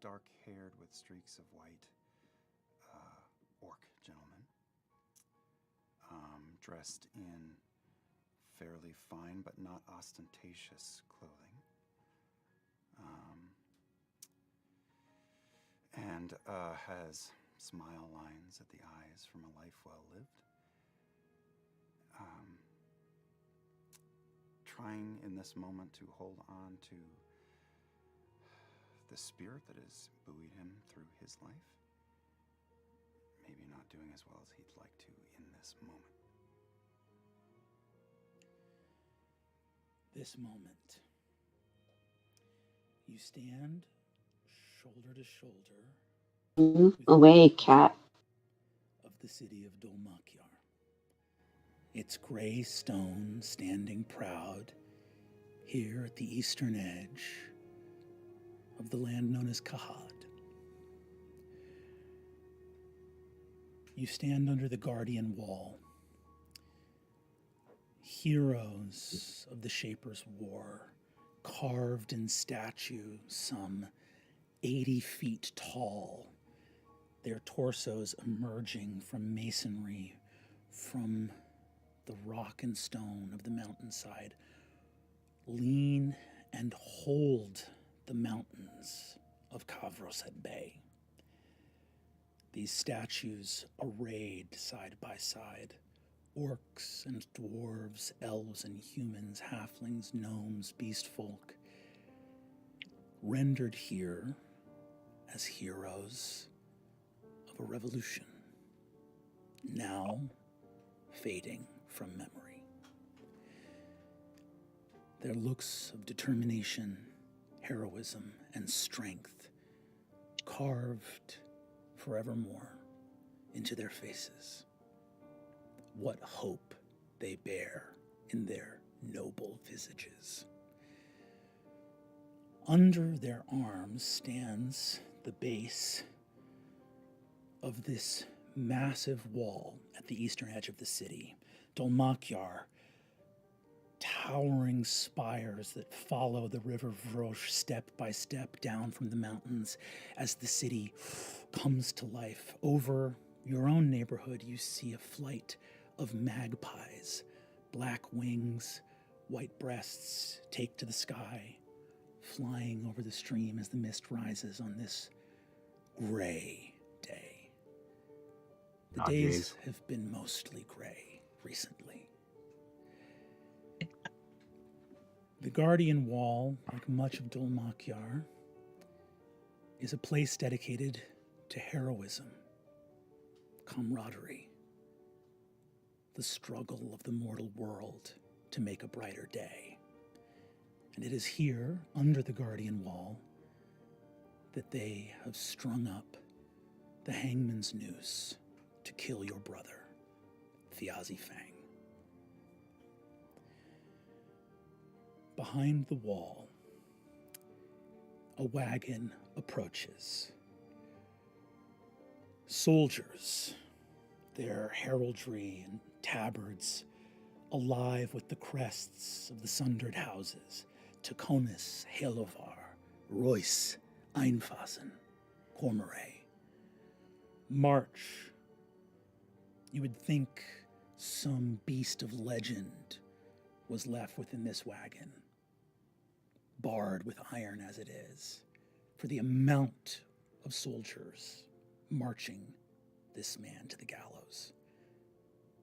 dark-haired with streaks of white orc gentleman, dressed in fairly fine but not ostentatious clothing, and has smile lines at the eyes from a life well lived. Trying in this moment to hold on to the spirit that has buoyed him through his life. Maybe not doing as well as he'd like to in this moment. This moment, you stand shoulder to shoulder. Away, cat. Of the city of Dolmakyar. Its gray stone standing proud here at the eastern edge of the land known as Kahad. You stand under the guardian wall. Heroes of the Shaper's War, carved in statue, some 80 feet tall, their torsos emerging from masonry, from the rock and stone of the mountainside, lean and hold the mountains of Kavroset Bay. These statues arrayed side by side, orcs and dwarves, elves and humans, halflings, gnomes, beast folk, rendered here as heroes of a revolution, now fading from memory. Their looks of determination, heroism, and strength carved forevermore into their faces. What hope they bear in their noble visages. Under their arms stands the base of this massive wall at the eastern edge of the city. Dolmakyar, towering spires that follow the river Vrosh step by step down from the mountains as the city comes to life. Over your own neighborhood, you see a flight of magpies, black wings, white breasts take to the sky, flying over the stream as the mist rises on this gray day. The days have been mostly gray recently. The Guardian Wall, like much of Dolmakyar, is a place dedicated to heroism, camaraderie, the struggle of the mortal world to make a brighter day. And it is here, under the Guardian Wall, that they have strung up the hangman's noose to kill your brother, Thjazi Fang. Behind the wall, a wagon approaches. Soldiers, their heraldry and tabards alive with the crests of the sundered houses, Tachonis, Halover, Royce, Einfasen, Cormorey. March. You would think some beast of legend was left within this wagon, barred with iron as it is, for the amount of soldiers marching this man to the gallows.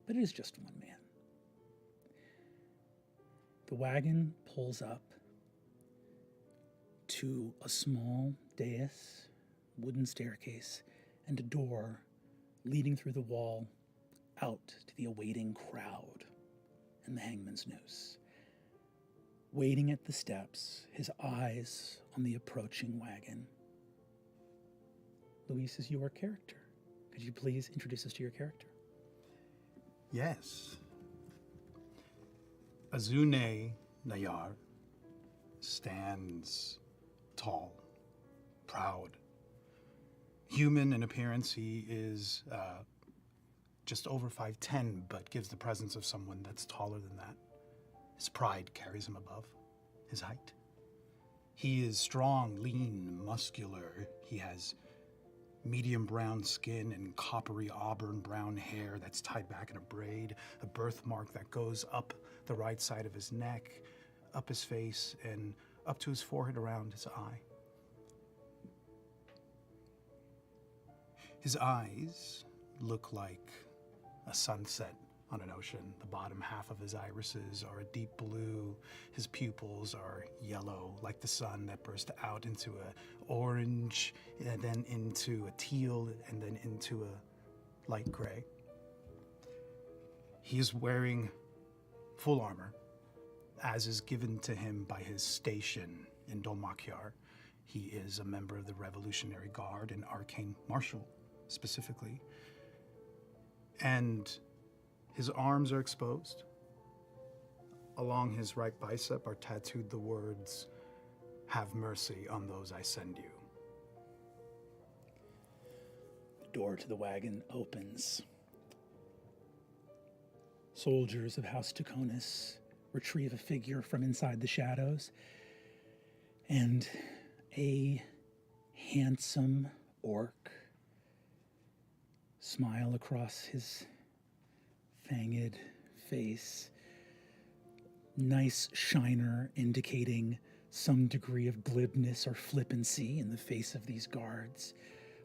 But it is just one man. The wagon pulls up to a small dais, wooden staircase, and a door leading through the wall out to the awaiting crowd and the hangman's noose. Waiting at the steps, his eyes on the approaching wagon. Luis is your character. Could you please introduce us to your character? Yes. Azune Nayar stands tall, proud. Human in appearance, he is just over 5'10", but gives the presence of someone that's taller than that. His pride carries him above his height. He is strong, lean, muscular. He has medium brown skin and coppery auburn brown hair that's tied back in a braid, a birthmark that goes up the right side of his neck, up his face, and up to his forehead around his eye. His eyes look like a sunset on an ocean. The bottom half of his irises are a deep blue. His pupils are yellow, like the sun that burst out into an orange, and then into a teal, and then into a light gray. He is wearing full armor, as is given to him by his station in Dolmakyar. He is a member of the Revolutionary Guard, an arcane marshal, specifically. And his arms are exposed. Along his right bicep are tattooed the words, "Have mercy on those I send you." The door to the wagon opens. Soldiers of House Tachonis retrieve a figure from inside the shadows, and a handsome orc smile across his fanged face. Nice shiner indicating some degree of glibness or flippancy in the face of these guards,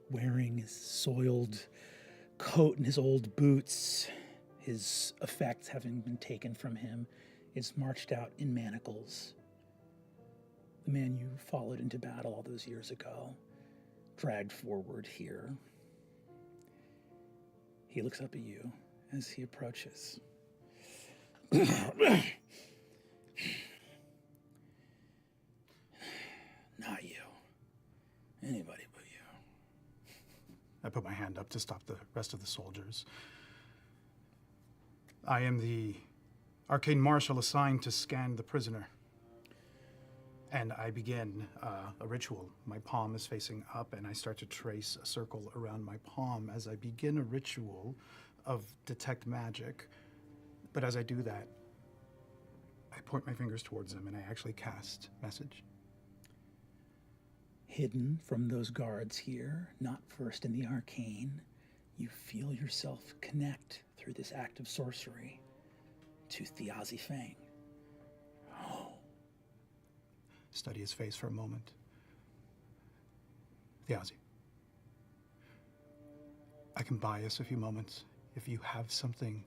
wearing his soiled coat and his old boots, his effects having been taken from him, is marched out in manacles. The man you followed into battle all those years ago, dragged forward here. He looks up at you as he approaches. Not you. Anybody but you. I put my hand up to stop the rest of the soldiers. I am the arcane marshal assigned to scan the prisoner. And I begin a ritual. My palm is facing up, and I start to trace a circle around my palm as I begin a ritual of detect magic. But as I do that, I point my fingers towards him, and I actually cast message. Hidden from those guards here, not versed in the arcane, you feel yourself connect through this act of sorcery to Thjazi Fang. Study his face for a moment. Thjazi, I can buy us a few moments. If you have something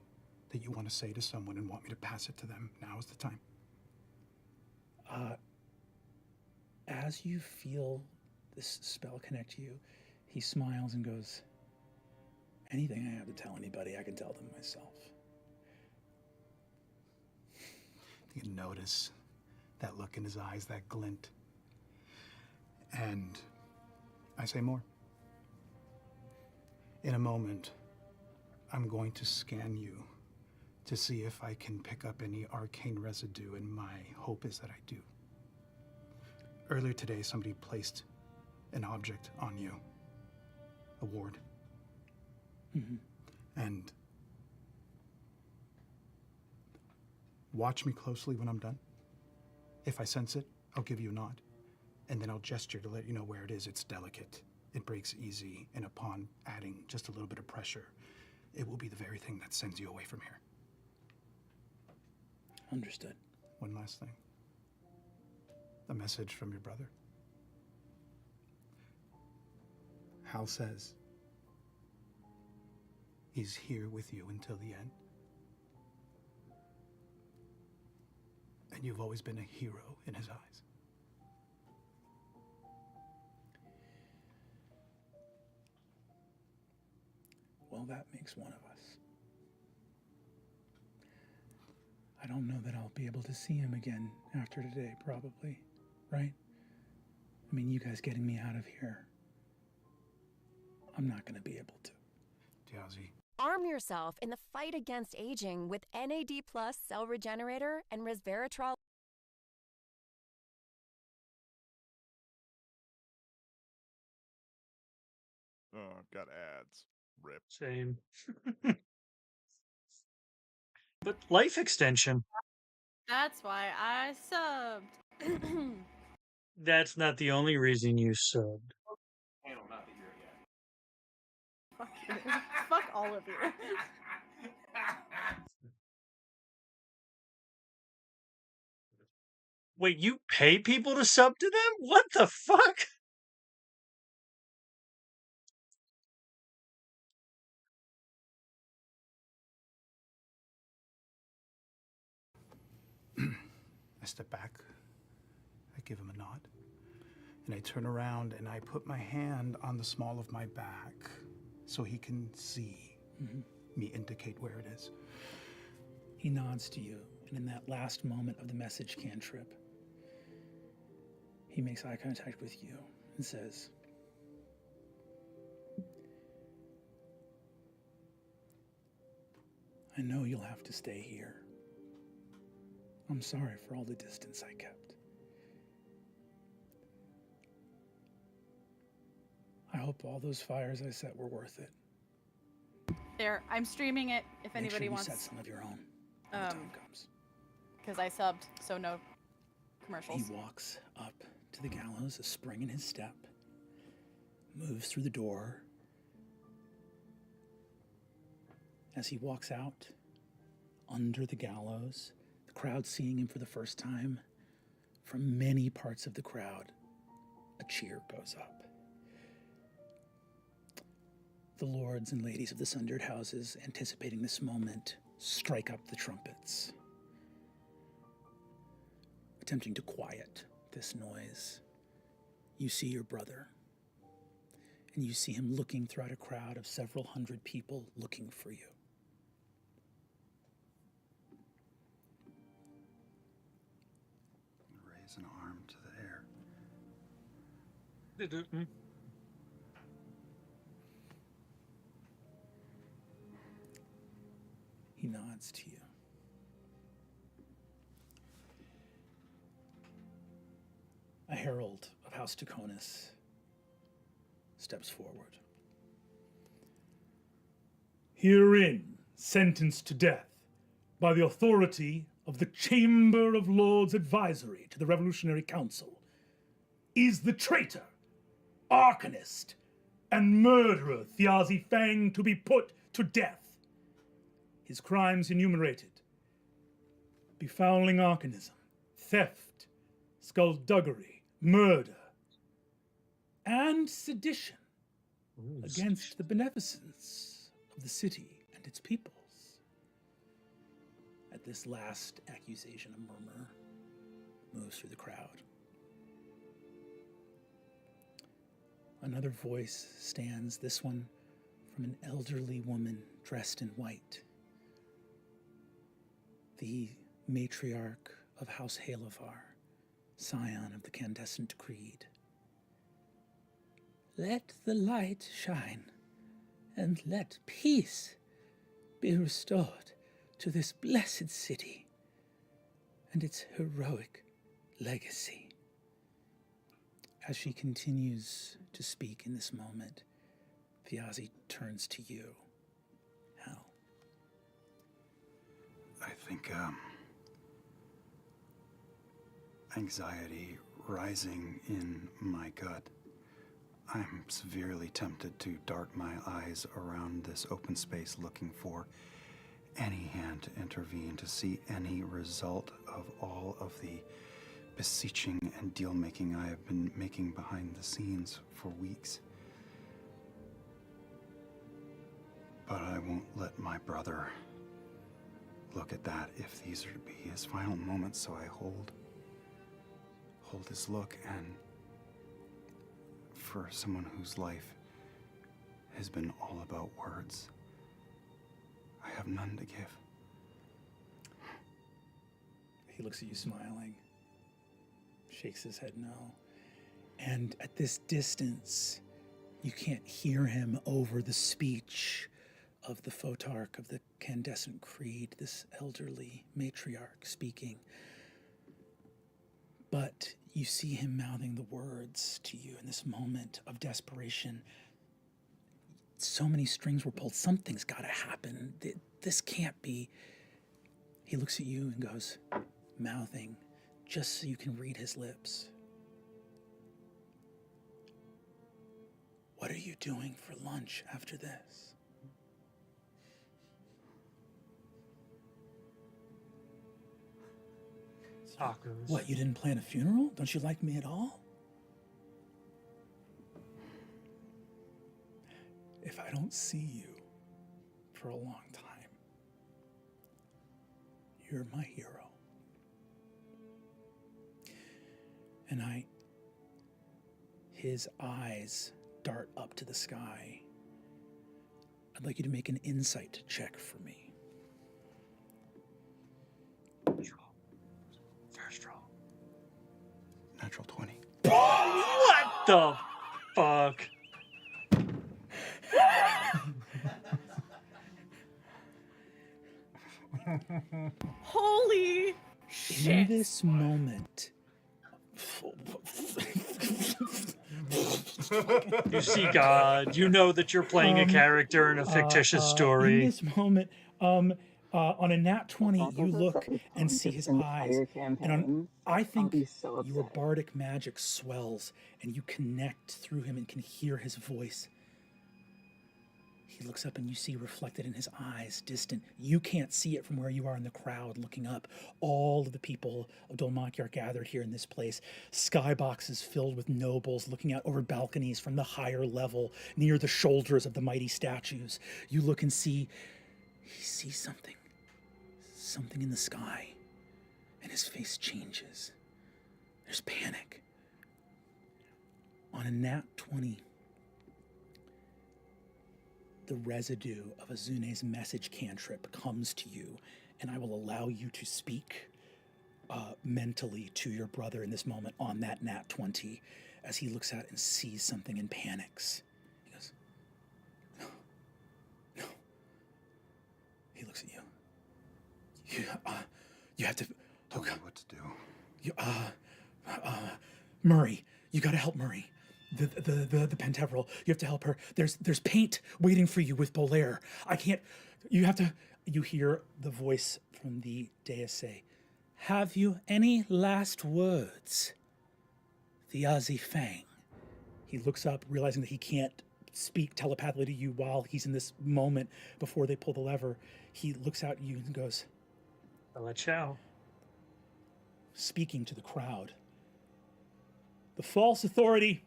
that you want to say to someone and want me to pass it to them, now is the time. As you feel this spell connect you, he smiles and goes, anything I have to tell anybody, I can tell them myself. You can notice that look in his eyes, that glint. And I say more. In a moment, I'm going to scan you to see if I can pick up any arcane residue, and my hope is that I do. Earlier today, somebody placed an object on you, a ward. Mm-hmm. And watch me closely when I'm done. If I sense it, I'll give you a nod, and then I'll gesture to let you know where it is. It's delicate. It breaks easy, and upon adding just a little bit of pressure, it will be the very thing that sends you away from here. Understood. One last thing. A message from your brother. Hal says he's here with you until the end. And you've always been a hero in his eyes. Well, that makes one of us. I don't know that I'll be able to see him again after today, probably, right? I mean, you guys getting me out of here, I'm not going to be able to. Thjazi. Arm yourself in the fight against aging with NAD+ Cell Regenerator and resveratrol. Oh, got ads. Rip. Same. But life extension. That's why I subbed. That's not the only reason you subbed. Fuck you. Fuck all of you. Wait, you pay people to sub to them? What the fuck? I step back, I give him a nod, and I turn around and I put my hand on the small of my back so he can see me indicate where it is. He nods to you, and in that last moment of the message cantrip, he makes eye contact with you and says, I know you'll have to stay here. I'm sorry for all the distance I kept. I hope all those fires I set were worth it. There, I'm streaming it if Make anybody sure you wants. set some of your own when the time comes. Because I subbed, so no commercials. He walks up to the gallows, a spring in his step, moves through the door. As he walks out under the gallows, the crowd seeing him for the first time, from many parts of the crowd, a cheer goes up. The lords and ladies of the sundered houses, anticipating this moment, strike up the trumpets, attempting to quiet this noise. You see your brother, and you see him looking throughout a crowd of several hundred people looking for you. Raise an arm to the air. He nods to you. A herald of House Tachonis steps forward. Herein, sentenced to death by the authority of the Chamber of Lords Advisory to the Revolutionary Council, is the traitor, arcanist, and murderer Thjazi Fang to be put to death. His crimes enumerated: befouling arcanism, theft, skullduggery, murder, and sedition against the beneficence of the city and its peoples. At this last accusation, a murmur moves through the crowd. Another voice stands, this one from an elderly woman dressed in white. The matriarch of House Halover, scion of the Candescent Creed. Let the light shine, and let peace be restored to this blessed city and its heroic legacy. As she continues to speak in this moment, Thjazi turns to you. Hal. I think, anxiety rising in my gut. I'm severely tempted to dart my eyes around this open space looking for any hand to intervene, to see any result of all of the beseeching and deal-making I have been making behind the scenes for weeks. But I won't let my brother look at that if these are to be his final moments, so I hold his look, and for someone whose life has been all about words, I have none to give. He looks at you smiling, shakes his head no. And at this distance, you can't hear him over the speech of the photarch of the Candescent Creed, this elderly matriarch speaking. But you see him mouthing the words to you in this moment of desperation. So many strings were pulled. Something's got to happen. This can't be. He looks at you and goes, mouthing, just so you can read his lips. you doing for lunch after this? Tacos. What, you didn't plan a funeral? Don't you like me at all? If I don't see you for a long time, you're my hero. And his eyes dart up to the sky. I'd like you to make an insight check for me. First roll. Natural 20. What the fuck? Holy shit. In this moment, You see God. You know that you're playing a character in a fictitious in story. this moment, on a nat 20, you look and see his eyes. And I think your bardic magic swells and you connect through him and can hear his voice. He looks up and you see reflected in his eyes, distant. You can't see it from where you are in the crowd looking up. All of the people of Dol Makyar gathered here in this place. Skyboxes filled with nobles looking out over balconies from the higher level near the shoulders of the mighty statues. You look and see, he sees something. Something in the sky. And his face changes. There's panic. On a nat 20, the residue of Azune's message cantrip comes to you, and I will allow you to speak mentally to your brother in this moment on that nat 20 as he looks out and sees something and panics. He goes, no. He looks at you. You have to... Tell me what to do. Murray, you gotta help Murray. The Penteveral, you have to help her. There's paint waiting for you with Bolaire. I can't, you have to, you hear the voice from the dais say, have you any last words? Thjazi Fang. He looks up, realizing that he can't speak telepathically to you while he's in this moment before they pull the lever. He looks out at you and goes, Ciao. speaking to the crowd. The false authority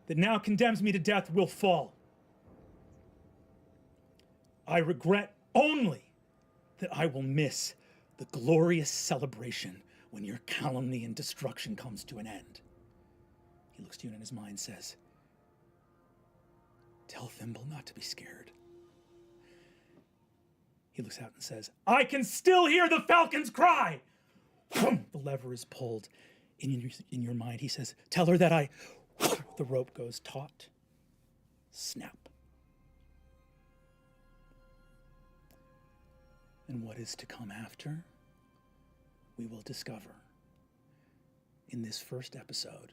that now condemns me to death will fall. I regret only that I will miss the glorious celebration when your calumny and destruction comes to an end. He looks to you and in his mind says, tell Thimble not to be scared. He looks out and says, I can still hear the falcons cry. The lever is pulled. In your mind, he says, tell her that the rope goes taut, snap. And what is to come after, we will discover in this first episode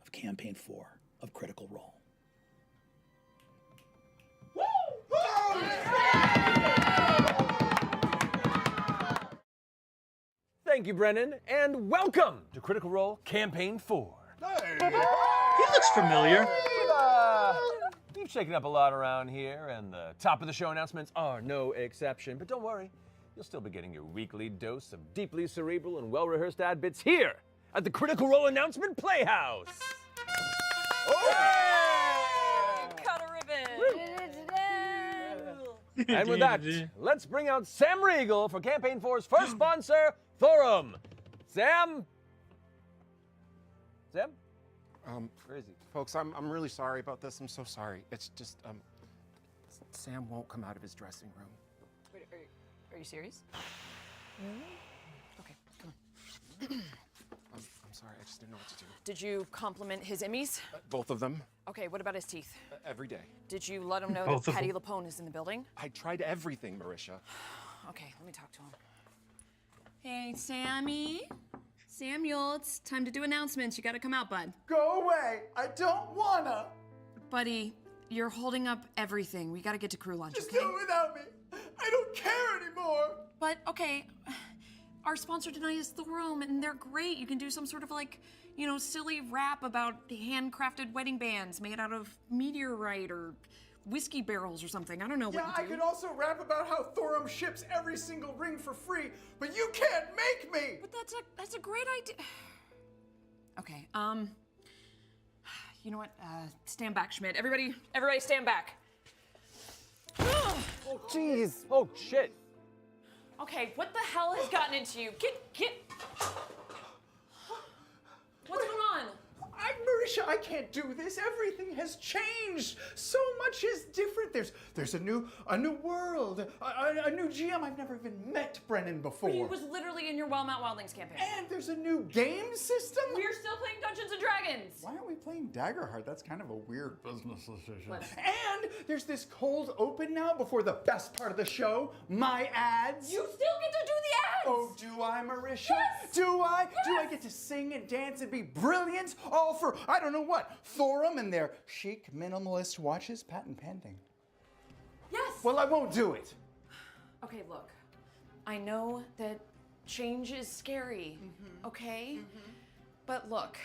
of Campaign 4 of Critical Role. Thank you, Brennan, and welcome to Critical Role Campaign 4. He looks familiar. We've shaken up a lot around here, and the top of the show announcements are no exception. But don't worry, you'll still be getting your weekly dose of deeply cerebral and well-rehearsed ad bits here at the Critical Role Announcement Playhouse. Cut a ribbon. And with that, let's bring out Sam Riegel for Campaign 4's first sponsor, Thorum. Sam? Sam? Where is he? Folks, I'm really sorry about this. I'm so sorry. It's just, Sam won't come out of his dressing room. Wait, are you serious? Really? Okay, come on. I'm sorry, I just didn't know what to do. Did you compliment his immies? Both of them, Okay, what about his teeth? every day. Did you let him know Both that of Patty them. Lapone is in the building? I tried everything, Marisha. Okay, let me talk to him. Hey, Sammy. Samuel, it's time to do announcements. You gotta come out, bud. Go away! I don't wanna! Buddy, you're holding up everything. We gotta get to crew lunch, Just okay? do it without me! I don't care anymore! But, okay, our sponsor tonight is Thorum, and they're great. You can do some sort of, like, silly rap about handcrafted wedding bands made out of meteorite or whiskey barrels or something. I don't know what Yeah, I you do. could also rap about how Thorum ships every single ring for free, but you can't make me! But that's a great idea. Okay, you know what? Stand back, Schmidt. Everybody stand back. Oh, jeez. Oh, shit. Okay, what the hell has gotten into you? Get. What's going on? Marisha, I can't do this. Everything has changed. So much is different. There's a new world, a new GM. I've never even met Brennan before. He was literally in your Wildmount Wildlings campaign. And there's a new game system. We're still playing Dungeons and Dragons. Why aren't we playing Daggerheart? That's kind of a weird business decision. And there's this cold open now before the best part of the show, my ads. You still get to do the ads. Oh, do I, Marisha? Yes. Do I? Yes. Do I get to sing and dance and be brilliant? All for, I don't know what, Thorum and their chic minimalist watches, patent pending. Yes. Well, I won't do it. Okay, look. I know that change is scary, okay? But look,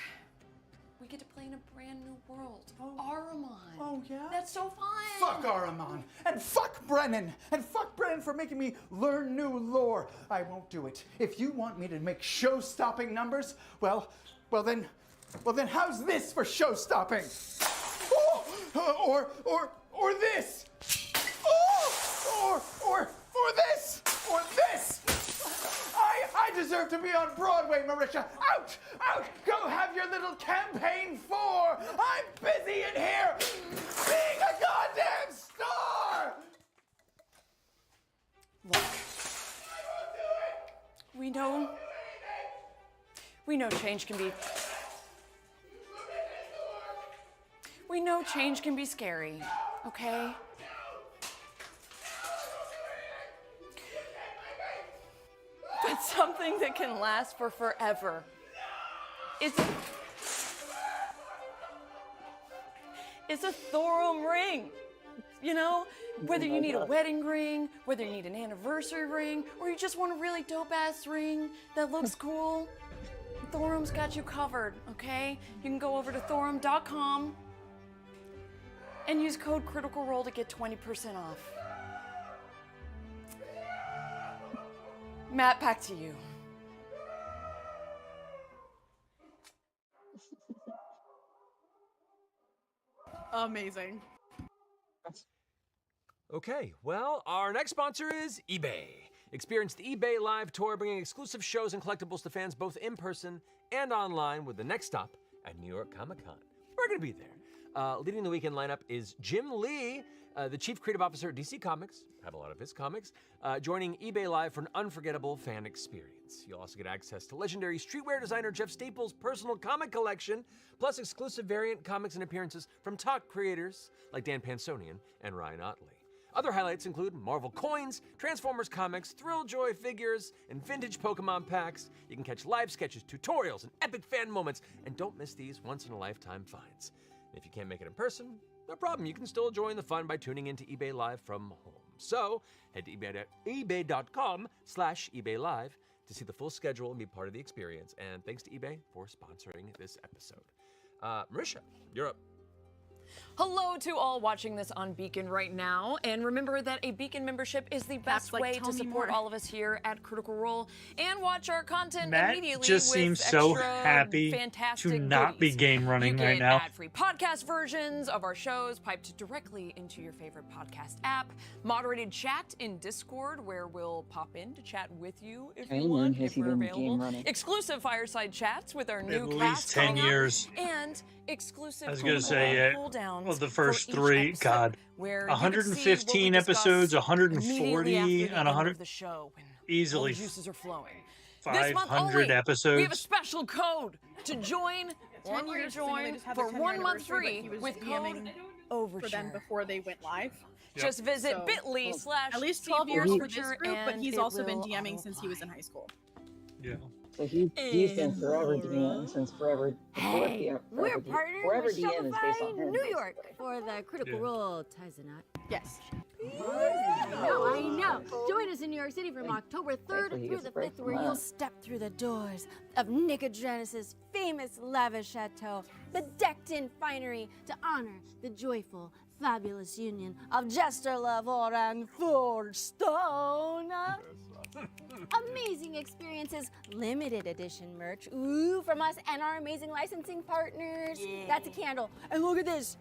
we get to play in a brand new world. Aramon. Oh, yeah? That's so fun. Fuck Aramon. And fuck Brennan. And fuck Brennan for making me learn new lore. I won't do it. If you want me to make show-stopping numbers, well then how's this for show-stopping? Oh, or this. Oh, or this. Or this. I deserve to be on Broadway, Marisha. Out! Go have your little campaign 4. I'm busy in here being a goddamn star! Look. We know change can be... We know change can be scary, okay? But something that can last for forever is a Thorum ring. You know, whether you need a wedding ring, whether you need an anniversary ring, or you just want a really dope-ass ring that looks cool, Thorum's got you covered, okay? You can go over to thorum.com and use code Critical Role to get 20% off. Matt, back to you. Amazing. Okay, well, our next sponsor is eBay. Experience the eBay Live Tour, bringing exclusive shows and collectibles to fans both in person and online, with the next stop at New York Comic Con. We're going to be there. Leading the weekend lineup is Jim Lee, the Chief Creative Officer at DC Comics, have a lot of his comics, joining eBay Live for an unforgettable fan experience. You'll also get access to legendary streetwear designer Jeff Staples' personal comic collection, plus exclusive variant comics and appearances from top creators like Dan Pansonian and Ryan Otley. Other highlights include Marvel coins, Transformers comics, Thrill Joy figures, and vintage Pokemon packs. You can catch live sketches, tutorials, and epic fan moments, and don't miss these once-in-a-lifetime finds. If you can't make it in person, no problem. You can still join the fun by tuning into eBay Live from home. So head to ebay.com/eBay Live to see the full schedule and be part of the experience. And thanks to eBay for sponsoring this episode. Marisha, you're up. Hello to all watching this on Beacon right now, and remember that a Beacon membership is the best way to support all of us here at Critical Role and watch our content Matt immediately just with seems so extra happy fantastic to not be goodies. game running You right get now. ad-free podcast versions of our shows piped directly into your favorite podcast app, moderated chat in Discord where we'll pop in to chat with you if you want, if we're available, exclusive fireside chats with our new At cast least 10 coming up, years. and exclusive I was going to say, pull downs well, the for first each 3, episode, God, where you 115 get to see what we episodes, discuss 140, immediately after the and end 100, of the show when easily all the juices are flowing. This month 500 only, we have a episodes. special code to join. 10 Want you to years, and they join just had for their 1 month anniversary, but free he was with DMing code for them Overture. before they went live. Just visit So, bit.ly/. at least 12 years for this Overture, group, but and he's it also been will DMing since he was in auto-apply. high school. Yeah. So he's been forever DN since forever before Hey, we're partnered forever with DN is based Shopify on him. New York for the Critical Role Taisanat. Yes. I know. Join us in New York City from October 3rd Thankfully he through gets the a break 5th, from where you'll that. step through the doors of Nicodranus' famous lavish chateau, bedecked in finery to honor the joyful, fabulous union of Jester Lavore and Thorstone. Amazing experiences, limited edition merch, from us and our amazing licensing partners. That's a candle. And look at this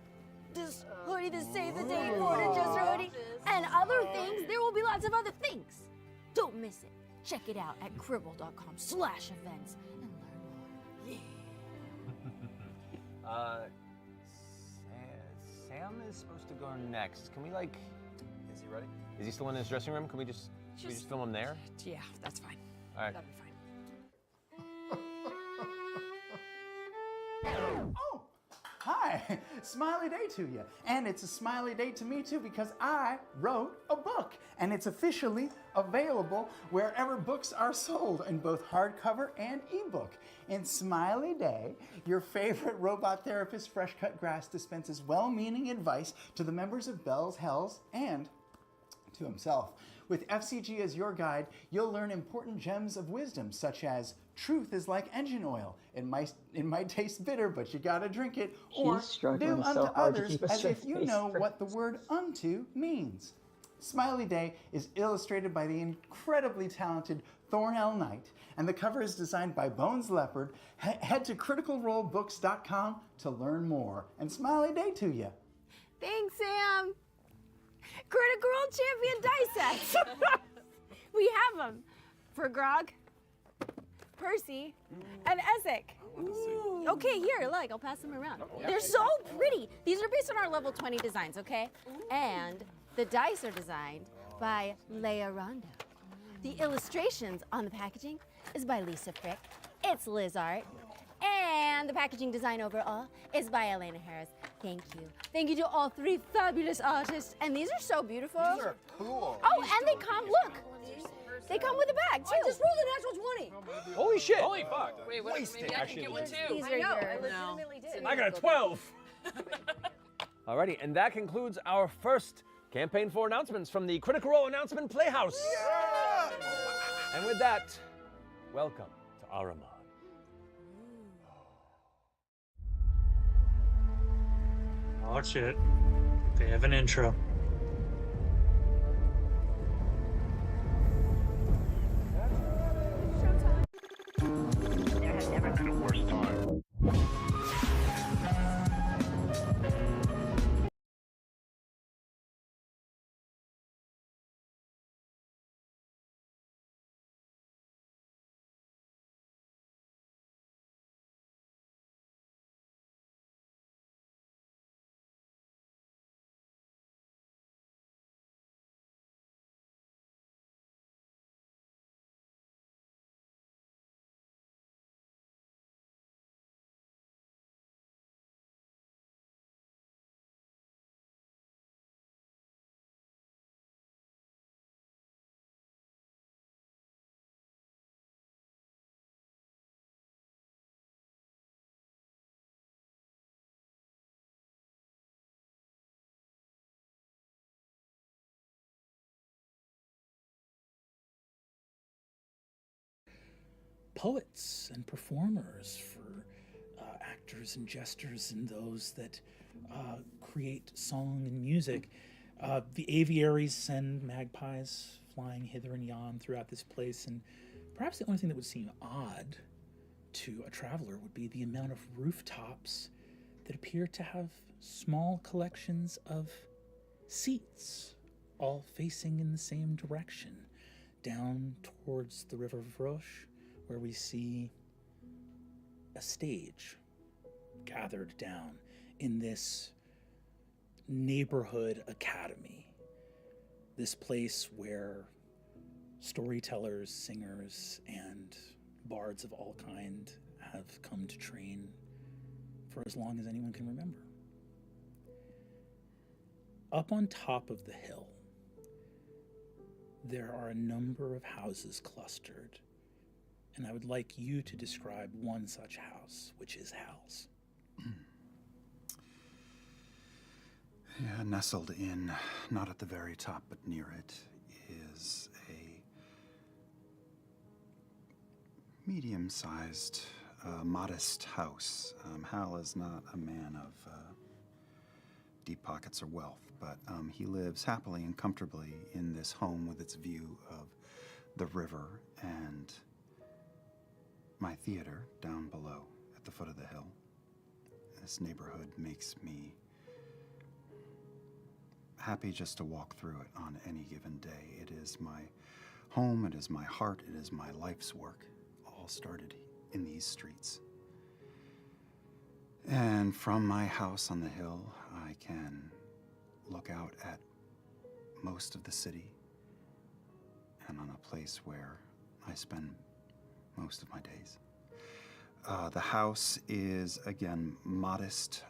hoodie, this Save the Date Border Jester hoodie, and other things. There will be lots of other things. Don't miss it. Check it out at cribble.com/events and learn more. Sam is supposed to go next. Can we is he ready? Is he still in his dressing room? Can we just film him there? Yeah, that's fine. All right. That'd be fine. Oh, hi, smiley day to you. And it's a smiley day to me too because I wrote a book and it's officially available wherever books are sold in both hardcover and ebook. In Smiley Day, your favorite robot therapist Fresh Cut Grass dispenses well-meaning advice to the members of Bell's Hells and to himself. With FCG as your guide, you'll learn important gems of wisdom, such as truth is like engine oil. It might taste bitter, but you gotta drink it. Or do unto others as if you know what the word unto means. Smiley Day is illustrated by the incredibly talented Thornell Knight, and the cover is designed by Bones Leopard. Head to criticalrolebooks.com to learn more. And Smiley Day to you. Thanks, Sam. Critical Role Champion die sets. We have them for Grog, Percy, and Ezek. Okay, here, look, I'll pass them around. They're so pretty. These are based on our level 20 designs, okay? And the dice are designed by Leia Rondo. The illustrations on the packaging is by Lisa Frick. It's Liz Art. And the packaging design overall is by Elena Harris. Thank you. Thank you to all three fabulous artists. And these are so beautiful. These are cool. Oh, and they come, look. They come with a bag, too. I just rolled a natural 20. Holy shit! Holy fuck. Wait, what? Maybe I can get one too. These are yours. Legitimately did. I got a 12. Alrighty, and that concludes our first Campaign 4 announcements from the Critical Role Announcement Playhouse. Yeah! And with that, welcome to Ahriman. Oh shit. They have an intro. There has never been a worse time. Poets and performers, for actors and jesters and those that create song and music. The aviaries send magpies flying hither and yon throughout this place, and perhaps the only thing that would seem odd to a traveler would be the amount of rooftops that appear to have small collections of seats, all facing in the same direction, down towards the River Vroche, where we see a stage gathered down in this neighborhood academy, this place where storytellers, singers, and bards of all kind have come to train for as long as anyone can remember. Up on top of the hill, there are a number of houses clustered and I would like you to describe one such house, which is Hal's. Yeah, nestled in, not at the very top, but near it, is a medium-sized, modest house. Hal is not a man of deep pockets or wealth, but he lives happily and comfortably in this home with its view of the river and my theater down below at the foot of the hill. This neighborhood makes me happy just to walk through it on any given day. It is my home, it is my heart, it is my life's work. All started in these streets. And from my house on the hill, I can look out at most of the city and on a place where I spend most of my days. The house is, again, modest.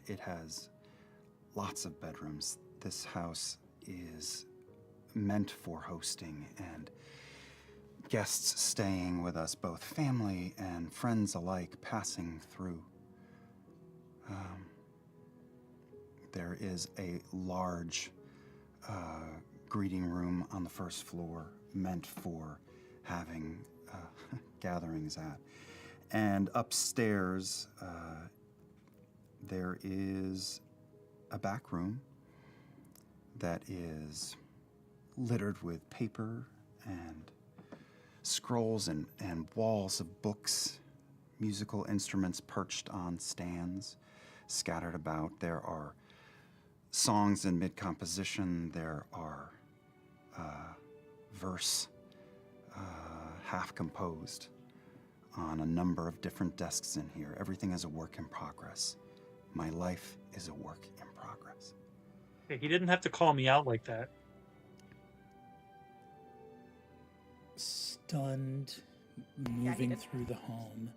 It has lots of bedrooms. This house is meant for hosting and guests staying with us, both family and friends alike, passing through. There is a large greeting room on the first floor meant for having gatherings at. And upstairs, there is a back room that is littered with paper and scrolls and walls of books, musical instruments perched on stands, scattered about. There are songs in mid-composition. There are verse half-composed on a number of different desks in here. Everything is a work in progress. My life is a work in progress. Hey, he didn't have to call me out like that. Stunned, moving through the home,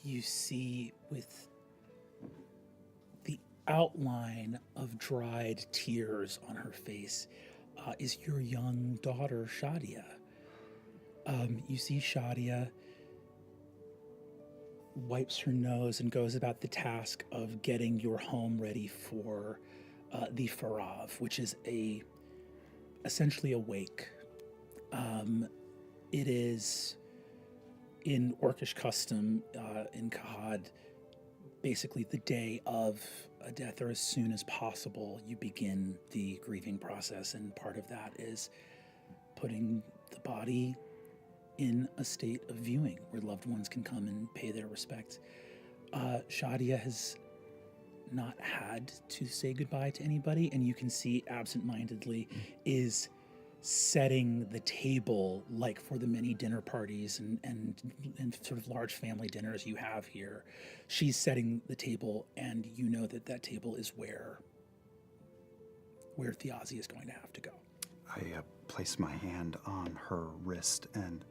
you see with the outline of dried tears on her face is your young daughter, Shadia. You see Shadia wipes her nose and goes about the task of getting your home ready for the Farav, which is essentially a wake. It is in Orcish custom in Kahad, basically the day of a death or as soon as possible you begin the grieving process, and part of that is putting the body in a state of viewing where loved ones can come and pay their respects. Shadia has not had to say goodbye to anybody, and you can see absentmindedly is setting the table like for the many dinner parties and sort of large family dinners you have here. She's setting the table, and you know that table is where Thjazi is going to have to go. I place my hand on her wrist and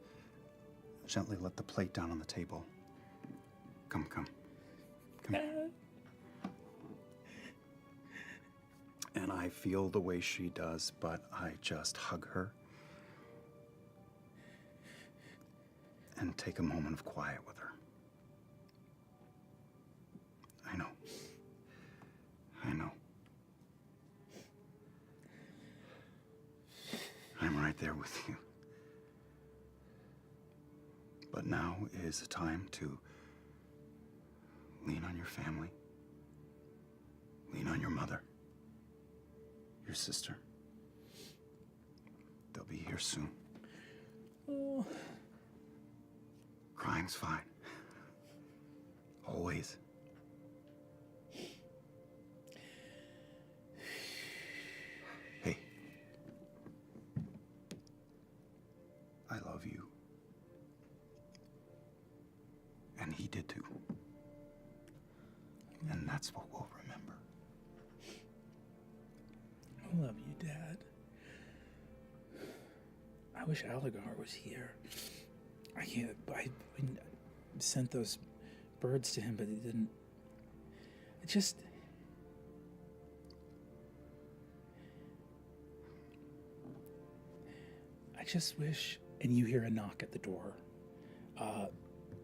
gently let the plate down on the table. Come here. And I feel the way she does, but I just hug her and take a moment of quiet with her. I know. I'm right there with you. But now is the time to lean on your family, lean on your mother, your sister. They'll be here soon. Oh. Crying's fine. Always. Hey. I love you. And he did too. And that's what we'll remember. I love you, Dad. I wish Aligar was here. I sent those birds to him, but he didn't. I just wish and you hear a knock at the door.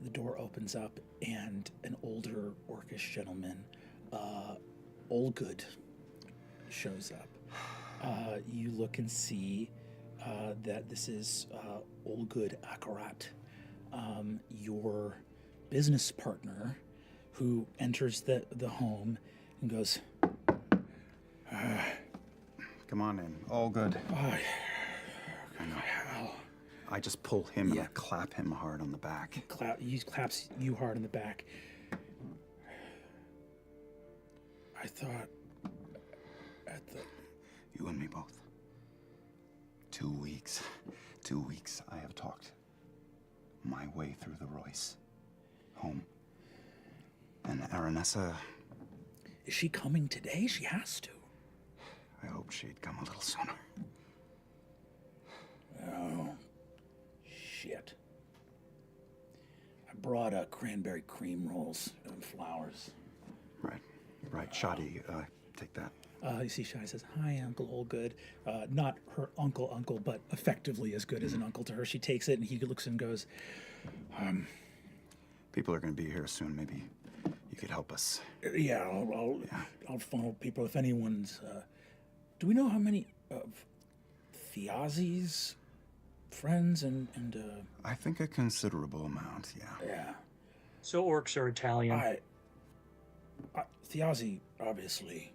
The door opens up, and an older orcish gentleman, Olgood, shows up. You look and see that this is Olgood Akarat, your business partner, who enters the home and goes, Come on in. All good. I just pull him and I clap him hard on the back. He claps you hard on the back. I thought at the... You and me both. 2 weeks. 2 weeks I have talked my way through the Royce. Home. And Aranessa... Is she coming today? She has to. I hope she'd come a little sooner. Oh, shit. I brought cranberry cream rolls and flowers. Right. Shoddy, take that. You see Shoddy says, "Hi, Uncle Olgood." Not her uncle, but effectively as good as an uncle to her. She takes it and he looks and goes, People are going to be here soon. Maybe you could help us. Yeah, I'll funnel people if anyone's... do we know how many of Thjazi's friends and I think a considerable amount, yeah. Yeah. So orcs are Italian. Thjazi, obviously,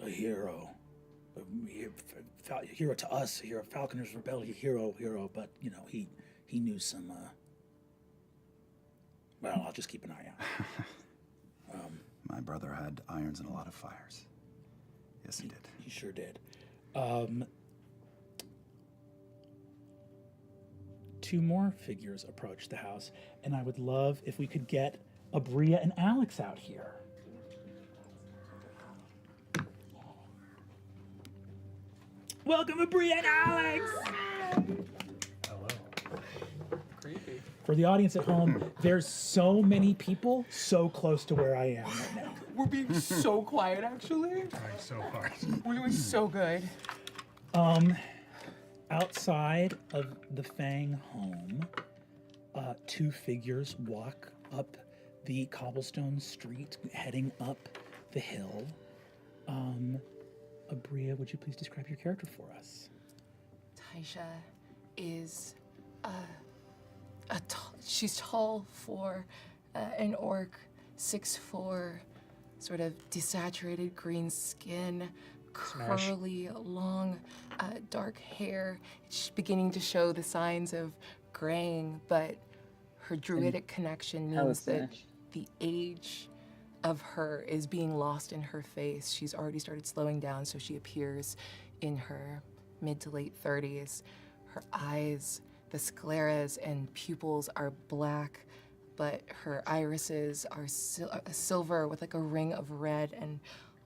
a hero. A hero to us, a hero. Falconer's Rebellion, hero, but, you know, he knew some, well, I'll just keep an eye out. My brother had irons in a lot of fires. Yes, he did. He sure did. 2 more figures approach the house, and I would love if we could get Aabria and Alex out here. Welcome, Aabria and Alex! Hello. Creepy. For the audience at home, there's so many people so close to where I am right now. We're being so quiet, actually. Trying so hard. We're doing so good. Outside of the Fang home, 2 figures walk up the cobblestone street, heading up the hill. Aabria, would you please describe your character for us? Thaisha is she's tall for an orc, 6'4", sort of desaturated green skin, curly, long, dark hair. It's beginning to show the signs of graying, but her druidic connection means that the age of her is being lost in her face. She's already started slowing down, so she appears in her mid to late 30s. Her eyes, the scleras and pupils are black, but her irises are silver with like a ring of red, and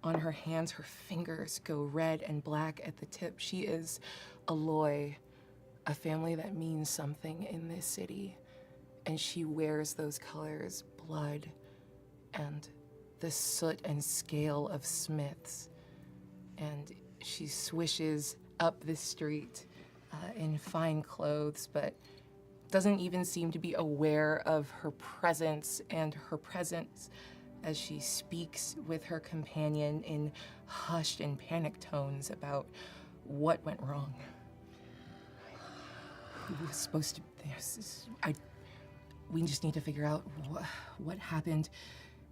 on her hands, her fingers go red and black at the tip. She is a Lloy, a family that means something in this city, and she wears those colors, blood and the soot and scale of smiths. And she swishes up the street in fine clothes, but doesn't even seem to be aware of her presence as she speaks with her companion in hushed and panicked tones about what went wrong. Who was supposed to... We just need to figure out what happened.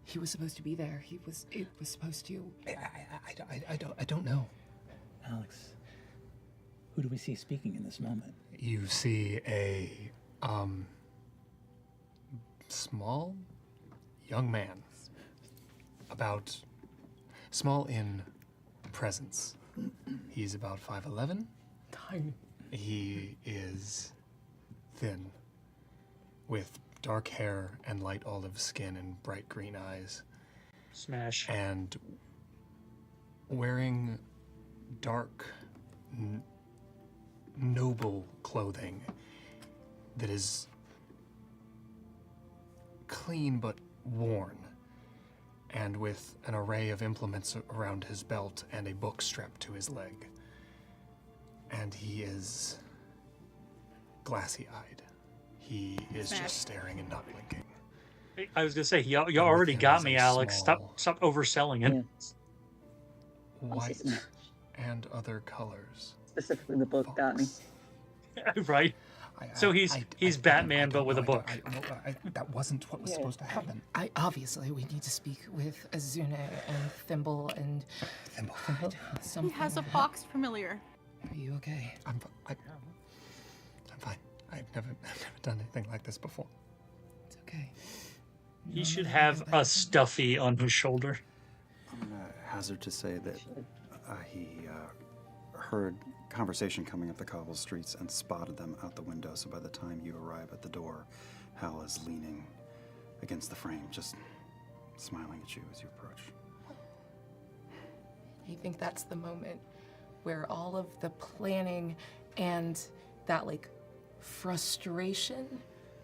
He was supposed to be there. It was supposed to... I don't know. Alex, who do we see speaking in this moment? You see a small young man, about small in presence. He's about 5'11". Tiny. He is thin, with dark hair and light olive skin and bright green eyes. Smash. And wearing dark, noble clothing that is clean but worn, and with an array of implements around his belt and a book strapped to his leg. And he is glassy-eyed. He is Smash. just staring and not blinking. I was gonna say, you already him got is me, a Alex. small- Stop overselling it. White and other colors. Specifically, the book got me. Right. So he's Batman, but with a book. That wasn't what was supposed to happen. Obviously, we need to speak with Azune and Thimble and... Thimble. He has a fox familiar. Are you okay? I'm fine. I've never done anything like this before. It's okay. He should have a stuffy on his shoulder. I'm gonna hazard to say that he heard conversation coming up the cobble streets and spotted them out the window. So by the time you arrive at the door, Hal is leaning against the frame, just smiling at you as you approach. You think that's the moment where all of the planning and that like frustration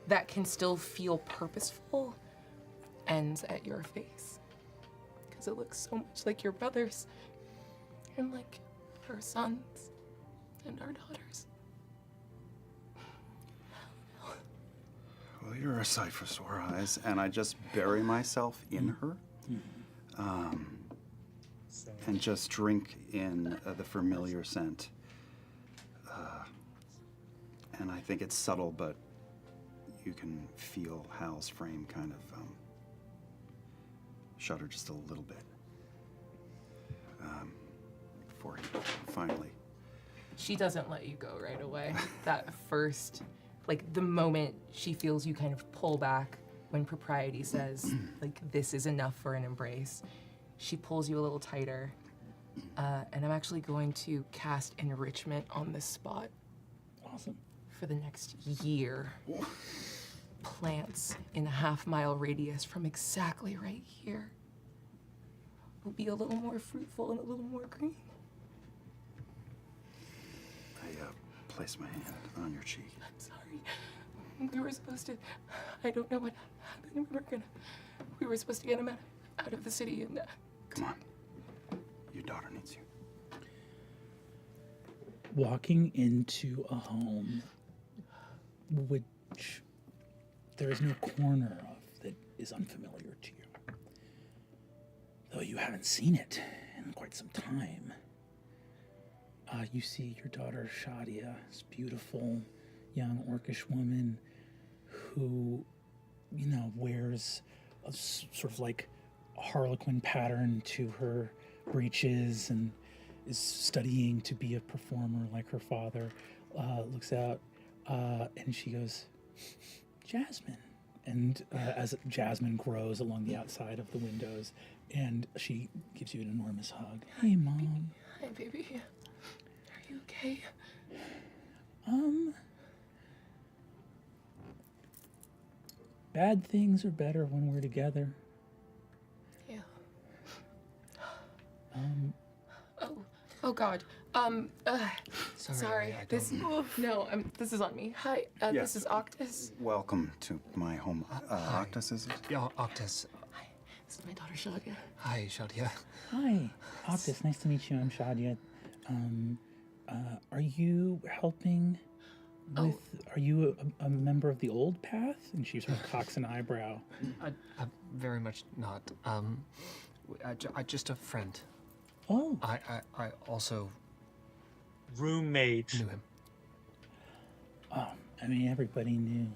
that can still feel purposeful ends at your face? Because it looks so much like your brothers and like our sons and our daughters. Well, you're a sight for sore eyes, and I just bury myself in her, and just drink in the familiar scent. And I think it's subtle, but you can feel Hal's frame kind of shudder just a little bit before he finally. She doesn't let you go right away. That first, like the moment she feels you kind of pull back when propriety says, like, this is enough for an embrace, she pulls you a little tighter. And I'm actually going to cast enrichment on this spot. Awesome. For the next year. Plants in a half-mile radius from exactly right here will be a little more fruitful and a little more green. I place my hand on your cheek. I'm sorry. We were supposed to... I don't know what happened. We were supposed to get him out of the city and... Come on. Your daughter needs you. Walking into a home which there is no corner of that is unfamiliar to you. Though you haven't seen it in quite some time. You see your daughter Shadia, this beautiful young orcish woman who, you know, wears a sort of like harlequin pattern to her breeches and is studying to be a performer like her father. Looks out and she goes, Jasmine. And as Jasmine grows along the outside of the windows, and she gives you an enormous hug. Hey, Mom. Hi, baby. Are you okay? Bad things are better when we're together. Yeah. Oh God. Sorry. This is on me. Hi. Yes. This is Occtis. Welcome to my home. Occtis, is it? Yeah, Occtis. Hi. This is my daughter Shadia. Hi, Shadia. Hi, Occtis. Nice to meet you. I'm Shadia. Are you helping with? Are you a member of the Old Path? And she sort of cocks an eyebrow. Very much not. I just a friend. Oh. I also roommate knew him. I mean, everybody knew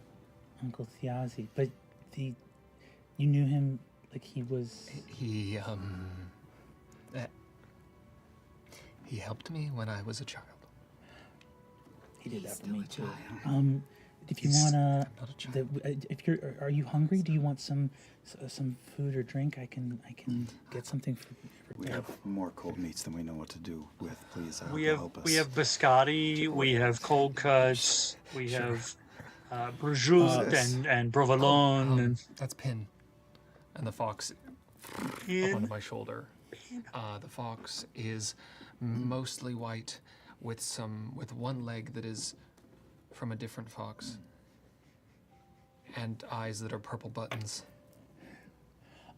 Uncle Thjazi, but you knew him like he was. He helped me when I was a child. He did that for me too. If you wanna, are you hungry? Do you want some food or drink? I can get something for We have more cold meats than we know what to do with. Please, we help us. have biscotti, we have cold cuts, we have prosciutto and provolone. And that's Pin, and the fox Pin? up onto my shoulder. The fox is mostly white, with one leg that is from a different fox, and eyes that are purple buttons.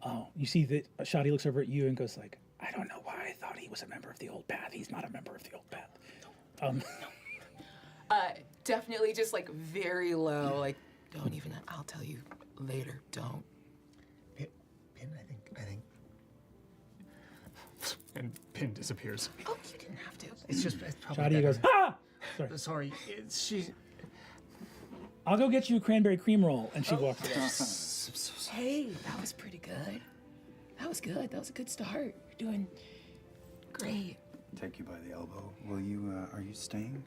Oh, you see that Shadi looks over at you and goes like, I don't know why I thought he was a member of the Old Path. He's not a member of the Old Path. definitely just like very low, like, don't even, I'll tell you later, don't. Pin, I think. And Pin disappears. Oh, you didn't have to. It's probably Shadia goes, ah! Sorry. Sorry, she. I'll go get you a cranberry cream roll. And she walks away. Hey, that was pretty good. That was good. That was a good start. You're doing great. Take you by the elbow. Will you, are you staying?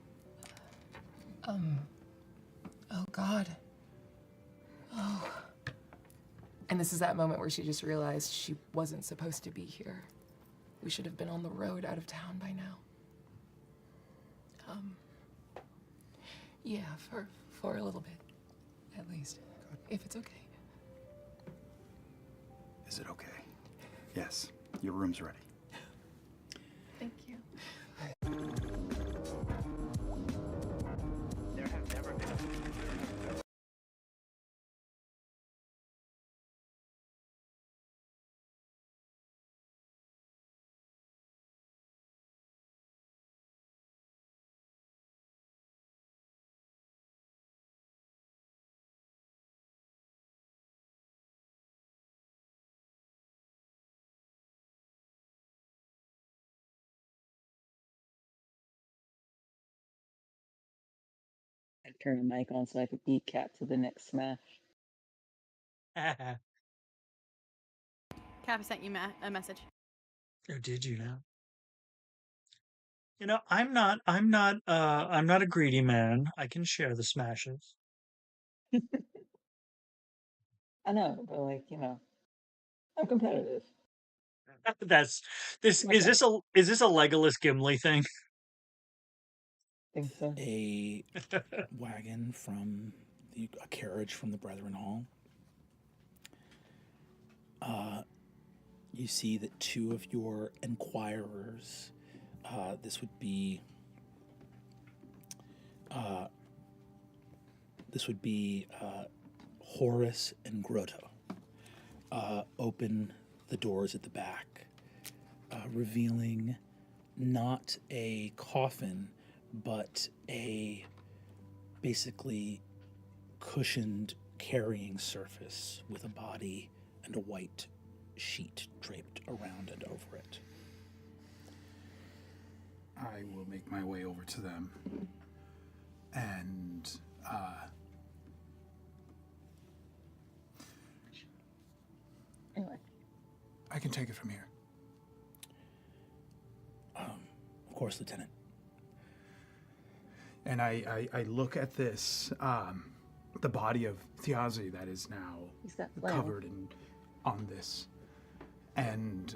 Oh God. Oh. And this is that moment where she just realized she wasn't supposed to be here. We should have been on the road out of town by now. Yeah, for a little bit, at least, if it's okay. Is it okay? Yes. Your room's ready. Thank you. There have never been a I turned the mic on so I could beat Cat to the next smash. Cappy sent you a message. Oh, did you now? You know, I'm not a greedy man. I can share the smashes. I know, but like, you know, I'm competitive. Is this a Legolas Gimli thing? Think so. A wagon from a carriage from the Brethren Hall. You see that two of your inquirers, this would be Horus and Grotto, open the doors at the back, revealing not a coffin, but a basically cushioned carrying surface with a body and a white sheet draped around and over it. I will make my way over to them and anyway, I can take it from here. Of course, Lieutenant. And I look at this, the body of Thjazi that is now covered on this, and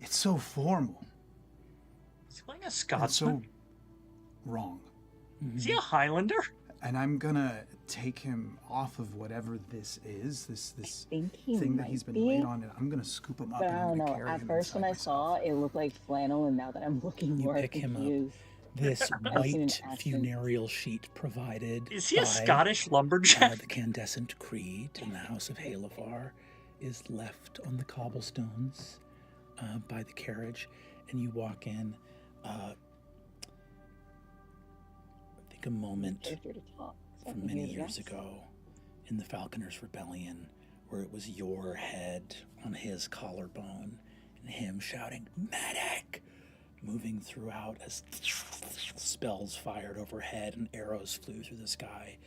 it's so formal. Is he playing a Scotsman? So wrong. Is he a Highlander? And I'm gonna take him off of whatever this is, this he thing that might he's been be, laid on, and I'm gonna scoop him up. but And I I'm don't gonna know. carry At him first, when I saw it looked like flannel, and now that I'm looking more pick him up. confused. This I've seen an white accent. funereal sheet provided Is he a by, Scottish lumberjack? the Candescent Creed in the House of Halover is left on the cobblestones by the carriage, and you walk in. I think a moment from many years ago in the Falconers' Rebellion, where it was your head on his collarbone and him shouting, "Medic!" moving throughout as spells fired overhead and arrows flew through the sky.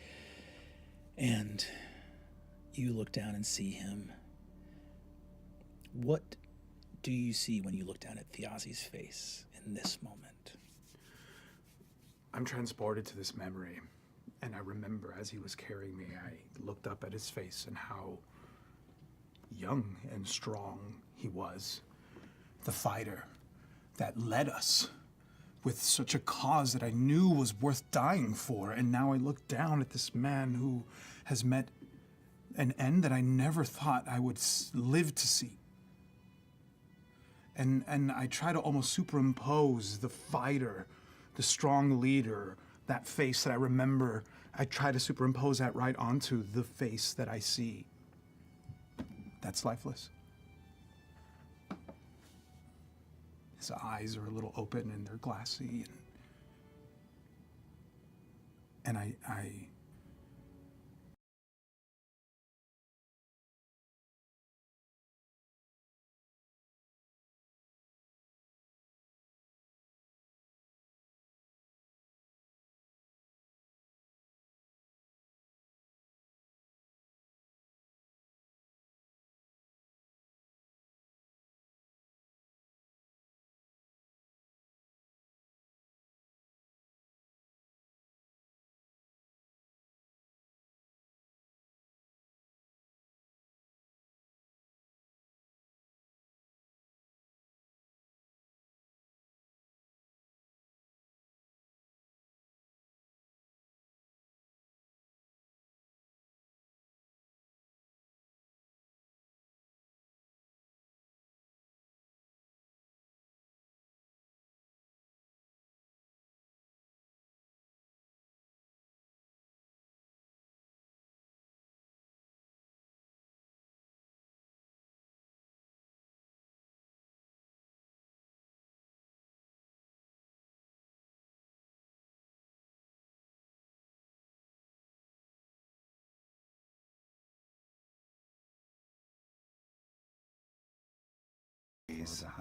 And you look down and see him. What do you see when you look down at Thjazi's face in this moment? I'm transported to this memory, and I remember as he was carrying me, I looked up at his face and how young and strong he was. The fighter that led us with such a cause that I knew was worth dying for. And now I look down at this man who has met an end that I never thought I would live to see. And I try to almost superimpose the fighter, the strong leader, that face that I remember. I try to superimpose that right onto the face that I see. That's lifeless. His eyes are a little open and they're glassy, and I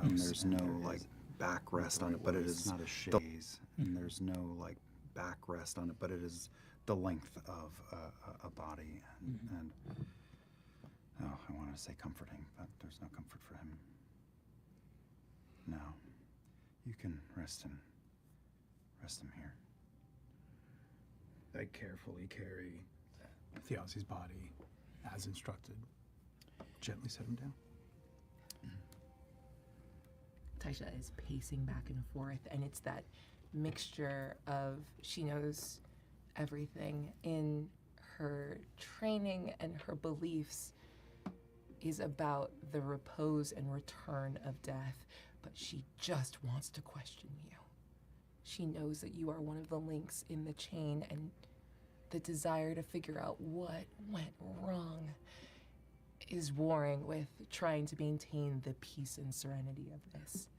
There's no like backrest on it, but it is not a chaise, and there's no like backrest on it, but it is the length of a body, and oh, I want to say comforting, but there's no comfort for him. No, you can rest him here. I carefully carry Thjazi's body as instructed. Gently set him down. Thaisha is pacing back and forth, and it's that mixture of she knows everything in her training, and her beliefs is about the repose and return of death, but she just wants to question you. She knows that you are one of the links in the chain, and the desire to figure out what went wrong is warring with trying to maintain the peace and serenity of this.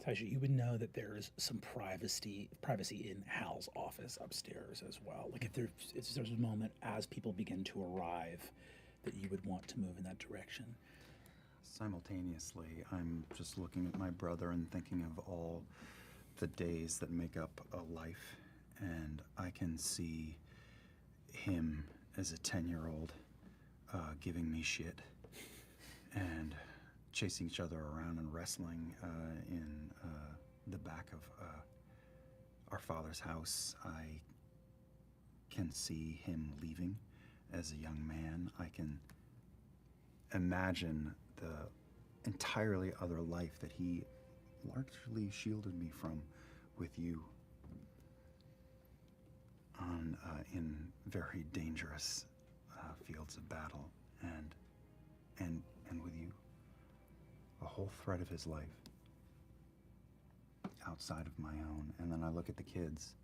Thaisha, you would know that there is some privacy in Hal's office upstairs as well. Like if there's a moment as people begin to arrive that you would want to move in that direction. Simultaneously, I'm just looking at my brother and thinking of all the days that make up a life, and I can see him as a 10-year-old giving me shit and chasing each other around and wrestling in the back of our father's house. I can see him leaving as a young man. I can imagine the entirely other life that he largely shielded me from with you on in very dangerous fields of battle, and with you, a whole thread of his life outside of my own. And then I look at the kids,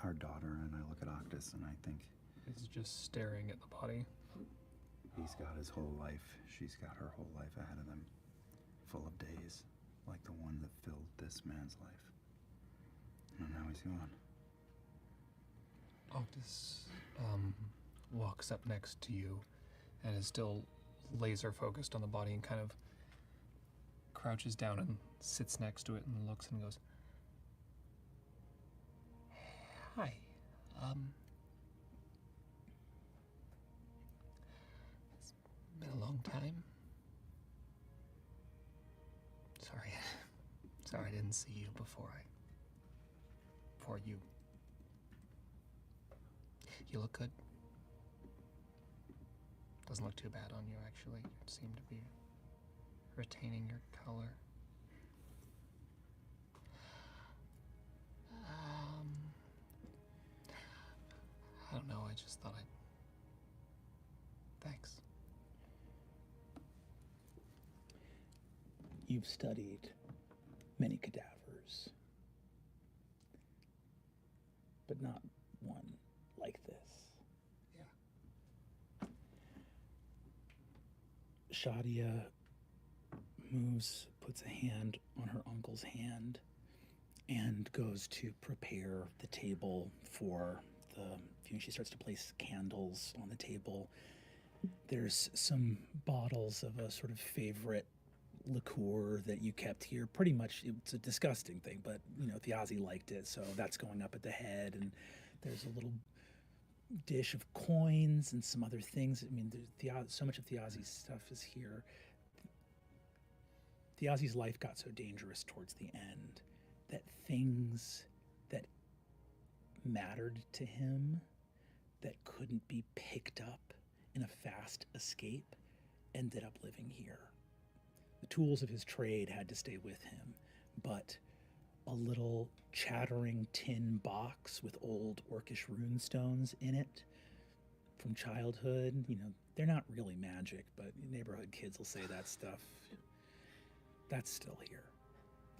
our daughter, and I look at Occtis, and I think He's just staring at the body. he's got his whole life, she's got her whole life ahead of them, full of days like the one that filled this man's life. And now he's gone. Occtis walks up next to you and is still laser focused on the body and kind of crouches down and sits next to it and looks and goes, "Hi, it's been a long time. Sorry I didn't see you before you. You look good. Doesn't look too bad on you, actually. You seem to be retaining your color. I don't know, I just thought Thanks. You've studied many cadavers, but not one like this. Yeah. Shadia moves, puts a hand on her uncle's hand, and goes to prepare the table for the viewing. She starts to place candles on the table. There's some bottles of a sort of favorite liqueur that you kept here. Pretty much, it's a disgusting thing, but you know, Thjazi liked it, so that's going up at the head. And there's a little dish of coins and some other things. I mean, so much of Thjazi's stuff is here. Thjazi's life got so dangerous towards the end that things that mattered to him that couldn't be picked up in a fast escape ended up living here. The tools of his trade had to stay with him, but a little chattering tin box with old orcish runestones in it from childhood, you know, they're not really magic, but neighborhood kids will say that stuff. That's still here.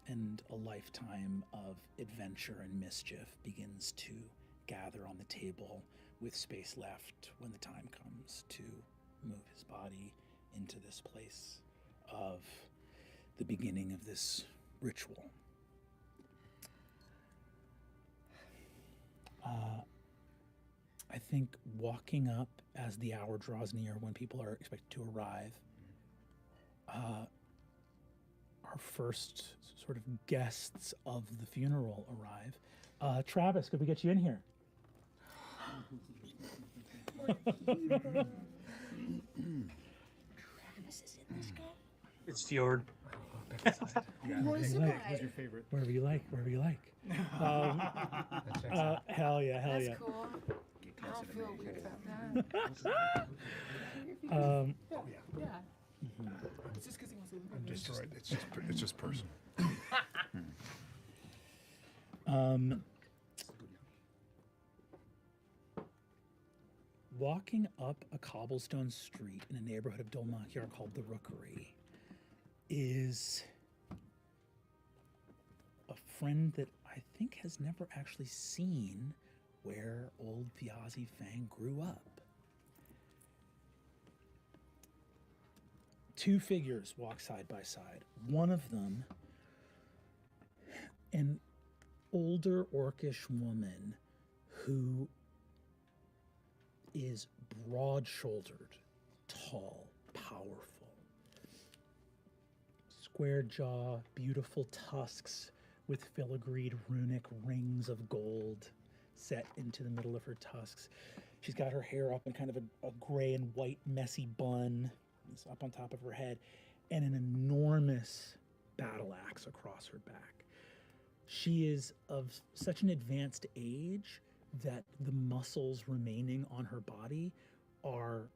And a lifetime of adventure and mischief begins to gather on the table, with space left when the time comes to move his body into this place of the beginning of this ritual. I think walking up as the hour draws near when people are expected to arrive, our first sort of guests of the funeral arrive. Travis, could we get you in here? Travis is in this game? It's Fjord. Wherever you like. Wherever you like. Wherever you like. Hell yeah, hell That's yeah. cool. I don't feel weird about that. Yeah. It's just because he wants to live. I'm destroyed. It's just personal. Walking up a cobblestone street in a neighborhood of Dol Makyar called the Rookery is a friend that I think has never actually seen where old Thjazi Fang grew up. Two figures walk side by side. One of them, an older orcish woman who is broad-shouldered, tall, powerful. Square jaw, beautiful tusks with filigreed runic rings of gold set into the middle of her tusks. She's got her hair up in kind of a gray and white messy bun. It's up on top of her head, and an enormous battle axe across her back. She is of such an advanced age that the muscles remaining on her body are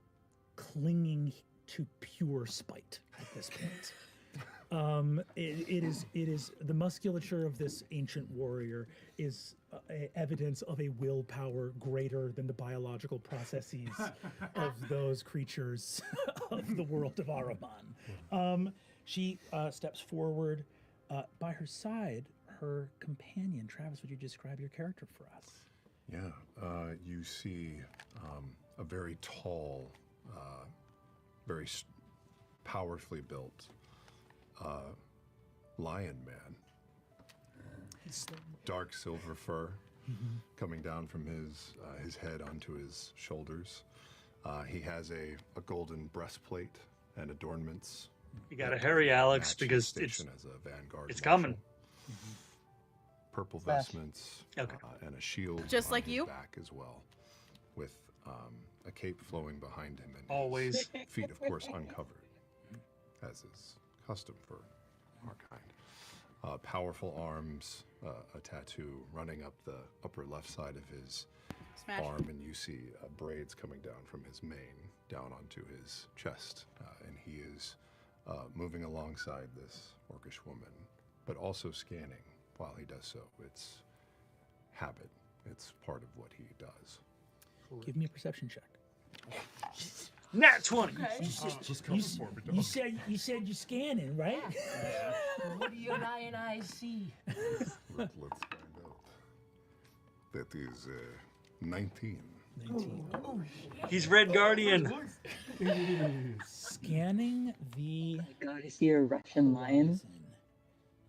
clinging to pure spite at this point. It is the musculature of this ancient warrior is evidence of a willpower greater than the biological processes of those creatures of the world of Ahriman. She steps forward. By her side, her companion. Travis, would you describe your character for us? Yeah, you see a very tall, very powerfully built lion man. Dark silver fur coming down from his head onto his shoulders. He has a golden breastplate and adornments. You got a hairy Alex because it's as a vanguard. It's coming. Purple vestments and a shield Just on like his you? back as well, with a cape flowing behind him and Always. his feet, of course, uncovered, as is custom for our kind. Powerful arms, a tattoo running up the upper left side of his arm, and you see braids coming down from his mane down onto his chest, and he is moving alongside this orcish woman, but also scanning while he does so. It's habit. It's part of what he does. Give me a perception check. Nat 20. You said you're scanning, right? What do your lion eyes see? Let's find out. That is 19. 19. He's Red Guardian. Scanning the. Oh my god, is he a Russian lion? horizon,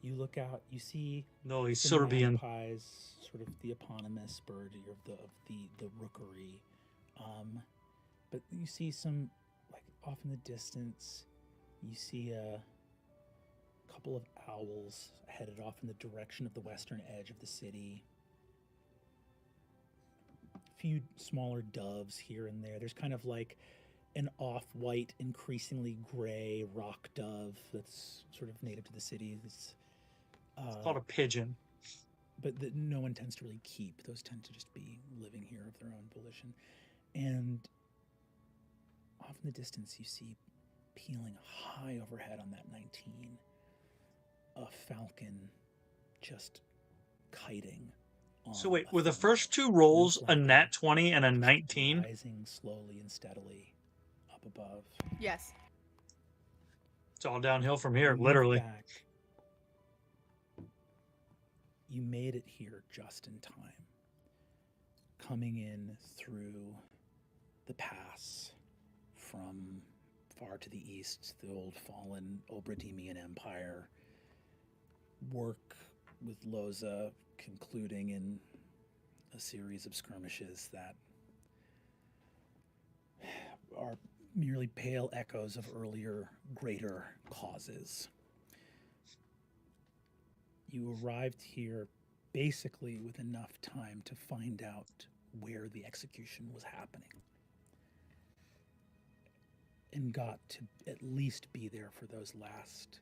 you look out. You see. No, he's some Serbian. magpies, sort of the eponymous bird of the rookery. But you see some, like off in the distance, you see a couple of owls headed off in the direction of the western edge of the city. A few smaller doves here and there. There's kind of like an off-white, increasingly gray rock dove that's sort of native to the city. It's called a pigeon. But that no one tends to really keep. Those tend to just be living here of their own volition. And off in the distance, you see peeling high overhead on that 19, a falcon just kiting. So wait, were the first two rolls a nat 20 and a 19? Rising slowly and steadily up above. Yes. It's all downhill from here, You move literally. back. You made it here just in time. Coming in through the pass from far to the east, the old fallen Obradimian Empire, work with Loza concluding in a series of skirmishes that are merely pale echoes of earlier, greater causes. You arrived here basically with enough time to find out where the execution was happening, and got to at least be there for those last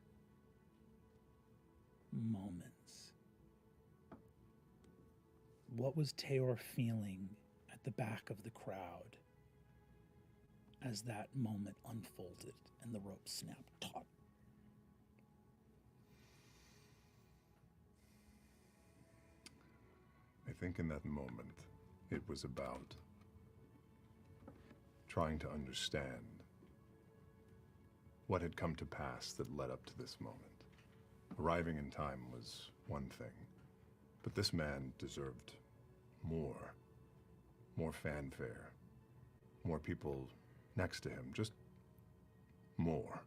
moments. What was Teor feeling at the back of the crowd as that moment unfolded and the rope snapped taut? I think in that moment, it was about trying to understand what had come to pass that led up to this moment. Arriving in time was one thing, but this man deserved more. More fanfare. More people next to him. Just more.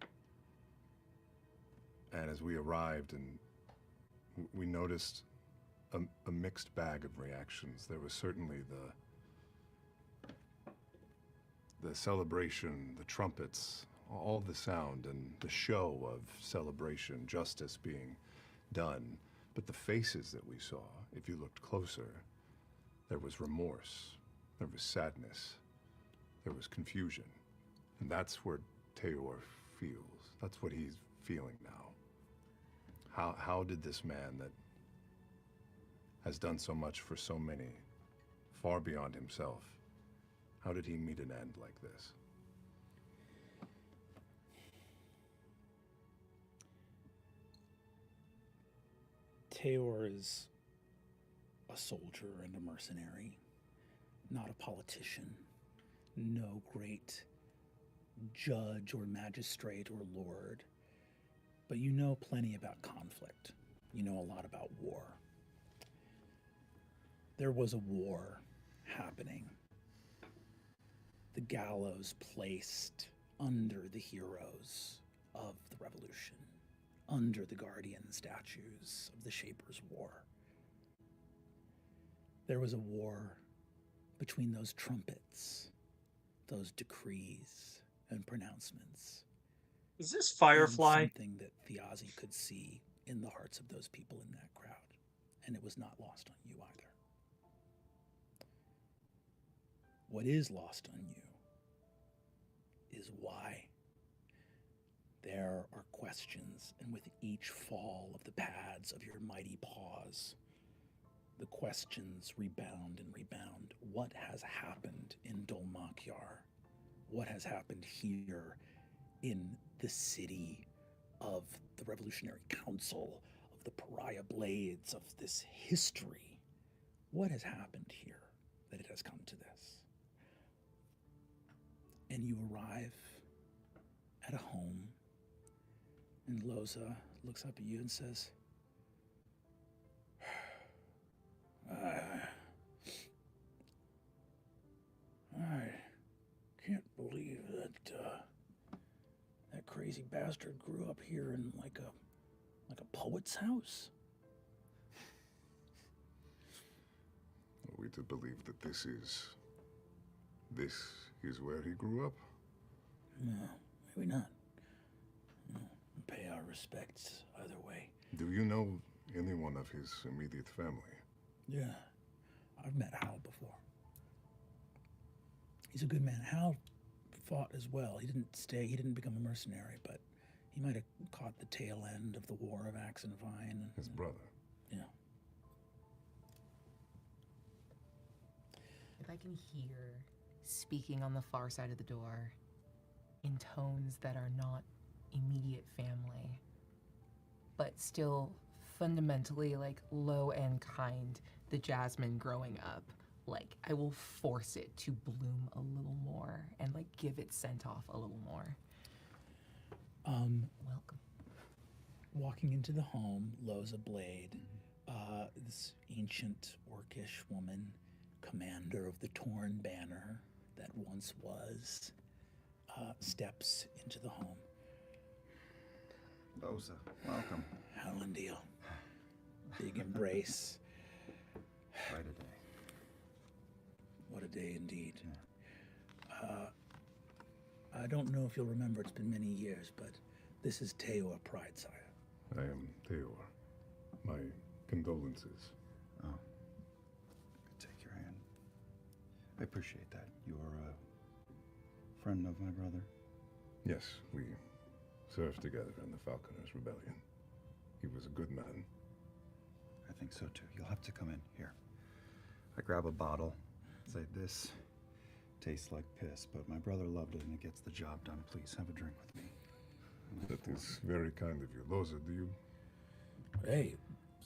And as we arrived and we noticed a mixed bag of reactions. There was certainly the celebration, the trumpets, all the sound and the show of celebration, justice being done. But the faces that we saw, if you looked closer, there was remorse, there was sadness, there was confusion. And that's where Teor feels. That's what he's feeling now. How did this man that has done so much for so many, far beyond himself, how did he meet an end like this? Teor is a soldier and a mercenary, not a politician, no great judge or magistrate or lord. But you know plenty about conflict. You know a lot about war. There was a war happening. The gallows placed under the heroes of the revolution, under the guardian statues of the Shapers' War. There was a war between those trumpets, those decrees and pronouncements. Is this Firefly? And something that Thjazi could see in the hearts of those people in that crowd, and it was not lost on you either. What is lost on you is why. There are questions, and with each fall of the pads of your mighty paws, the questions rebound and rebound. What has happened in Dol Makyar? What has happened here in the city of the Revolutionary Council, of the Pariah Blades, of this history? What has happened here that it has come to this? And you arrive at a home, and Loza looks up at you and says, I can't believe that crazy bastard grew up here in like a poet's house. Are we to believe that this is where he grew up? No, maybe not. No, pay our respects either way. Do you know anyone of his immediate family? Yeah, I've met Hal before. He's a good man. Hal fought as well. He didn't become a mercenary, but he might have caught the tail end of the War of Axe and Vine. His brother. Yeah. If I can hear speaking on the far side of the door in tones that are not immediate family, but still fundamentally like low and kind, the jasmine growing up, like I will force it to bloom a little more and like give it scent off a little more. Welcome. Walking into the home, Loza Blade, this ancient orcish woman, commander of the Torn Banner that once was, steps into the home. Loza, welcome. Halandil. Big embrace. Quite a day. What a day indeed. I don't know if you'll remember, it's been many years, but this is Teor Pridesire. I am Teor. My condolences. Oh. Take your hand. I appreciate that. You're a friend of my brother? Yes, we served together in the Falconers' Rebellion. He was a good man. I think so too. You'll have to come in. Here. I grab a bottle. Say, this tastes like piss, but my brother loved it and it gets the job done. Please have a drink with me. That is very kind of you. Loza, do you? Hey,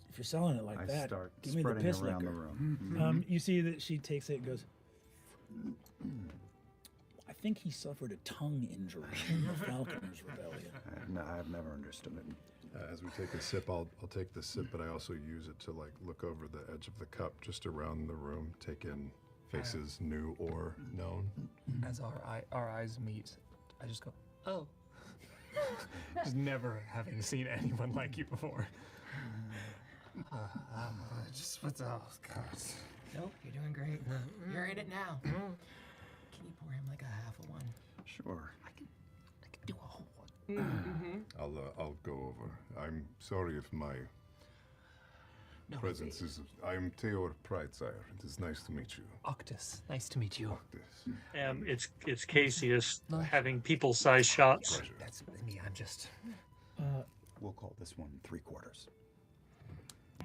if you're selling it like I that, start give me the spreading piss around liquor. the room. You see that she takes it and goes, I think he suffered a tongue injury in the Falconers' Rebellion. I've never understood it. As we take a sip, I'll take the sip, but I also use it to like look over the edge of the cup, just around the room, take in faces new or known. As our eyes meet, I just go, oh. Just never having seen anyone like you before. Just what's up, guys? Nope, you're doing great. You're in it now. Can you pour him like a half of one? Sure. I can do a whole one. I'll go over. I'm sorry if my presence is. I'm Teor Pridesire. It is nice to meet you. Occtis, nice to meet you. Occtis. It's Cassius having people-sized shots. That's me. I'm just. We'll call this one 3/4.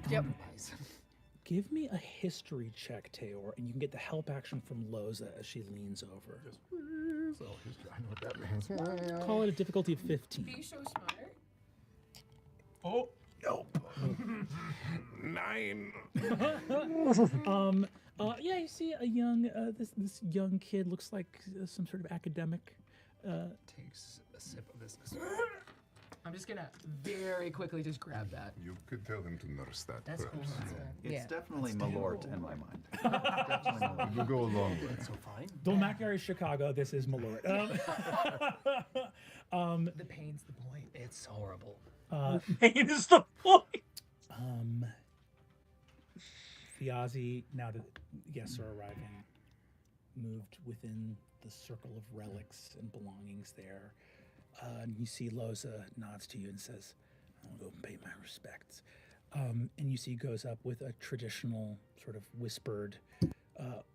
Yep. Give me a history check, Teor, and you can get the help action from Loza as she leans over. I know what that means. Call it a difficulty of 15. Be so smart. Oh, nope. 9. Yeah, you see a young, this young kid looks like some sort of academic. Takes a sip of this. I'm just gonna very quickly just grab that. You could tell him to nurse that. That's perhaps. cool. It's definitely Malort in my mind. You go along with it. So fine. Dolmakari, Chicago. This is Malort. The pain's the point. It's horrible. Pain is the point. Thjazi, now that guests are arriving, moved within the circle of relics and belongings there. And you see Loza nods to you and says, I'll go and pay my respects. And you see goes up with a traditional sort of whispered,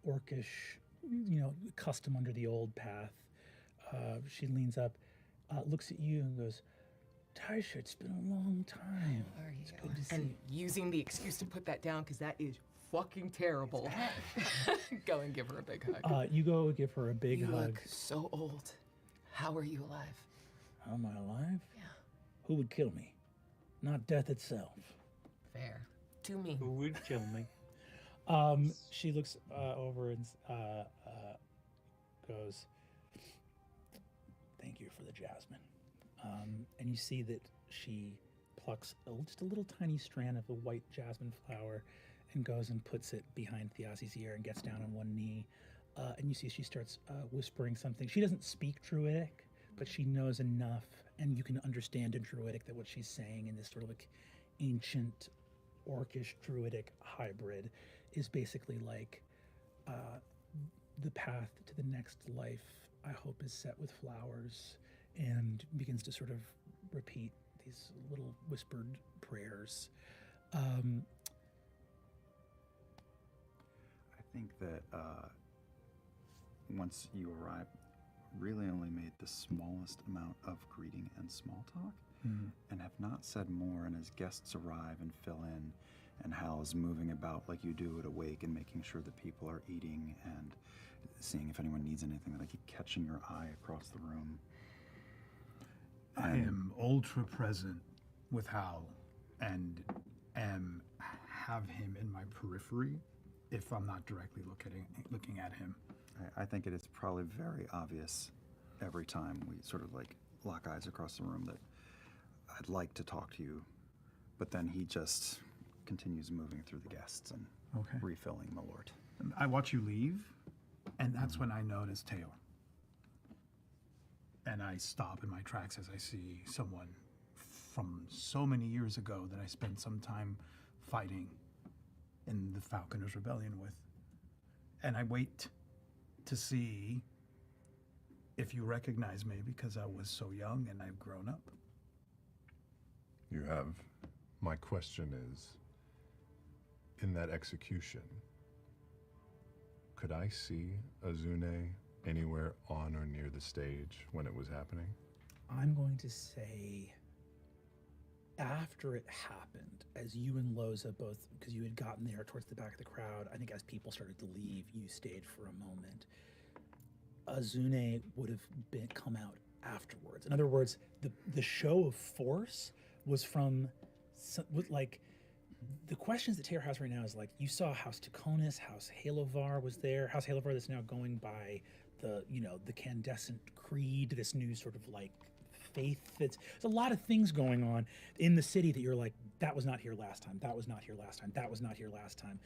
orcish, custom under the old path. She leans up, looks at you and goes, Thaisha, it's been a long time. How are you? It's good to see And you. using the excuse to put that down because that is fucking terrible. Go and give her a big hug. You go give her a big you hug. look so old. How are you alive? How am I alive? Yeah. Who would kill me? Not death itself. Fair. To me. Who would kill me? She looks over and goes, thank you for the jasmine. And you see that she plucks just a little tiny strand of the white jasmine flower and goes and puts it behind Thjazi's ear and gets down on one knee. And you see she starts whispering something. She doesn't speak Druidic, but she knows enough and you can understand in Druidic that what she's saying in this sort of like ancient orcish Druidic hybrid is basically like the path to the next life, I hope, is set with flowers, and begins to sort of repeat these little whispered prayers. I think that once you arrive, really only made the smallest amount of greeting and small talk, and have not said more. And as guests arrive and fill in, and Hal's moving about like you do at a wake and making sure that people are eating and seeing if anyone needs anything, that I keep catching your eye across the room. I am ultra present with Hal and have him in my periphery if I'm not directly looking at him. I think it is probably very obvious every time we sort of like lock eyes across the room that I'd like to talk to you, but then he just continues moving through the guests and refilling the Lord. I watch you leave, and that's when I notice Teor. And I stop in my tracks as I see someone from so many years ago that I spent some time fighting in the Falconers Rebellion with. And I wait to see if you recognize me because I was so young and I've grown up. You have. My question is, in that execution, could I see Azune anywhere on or near the stage when it was happening? I'm going to say after it happened, as you and Loza both, because you had gotten there towards the back of the crowd, I think as people started to leave, you stayed for a moment. Azune would have come out afterwards. In other words, the show of force was from, like, the questions that Teor has right now is like, you saw House Tachonis, House Halover was there, House Halover that's now going by the Candescent Creed, this new sort of like faith. There's a lot of things going on in the city that you're like, that was not here last time, that was not here last time, that was not here last time.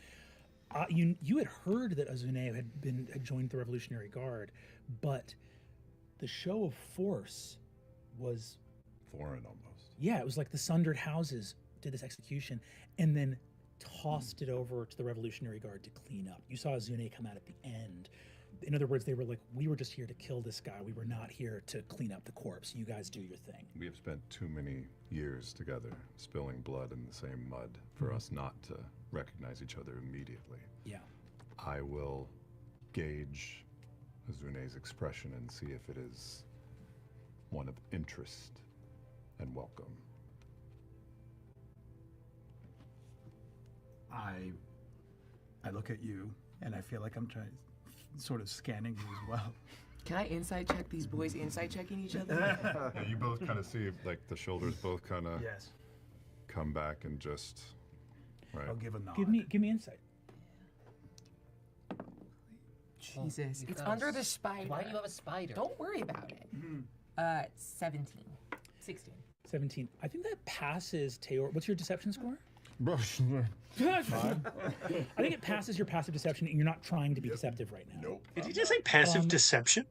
You had heard that Azune had joined the Revolutionary Guard, but the show of force was foreign almost. Yeah, it was like the Sundered Houses did this execution and then tossed it over to the Revolutionary Guard to clean up. You saw Azune come out at the end. In other words, they were like, we were just here to kill this guy. We were not here to clean up the corpse. You guys do your thing. We have spent too many years together, spilling blood in the same mud, for us not to recognize each other immediately. Yeah. I will gauge Azune's expression and see if it is one of interest and welcome. I look at you, and I feel like I'm sort of scanning you as well. Can I insight check these boys insight checking each other? Yeah, you both kind of see like the shoulders both kind of come back and just right. I'll give a nod. Give me insight. Jesus, it's under the spider. Why do you have a spider? Don't worry about it. 17. 16. 17. I think that passes Teor. What's your deception score? I think it passes your passive deception, and you're not trying to be deceptive right now. Nope. Did you just say passive deception?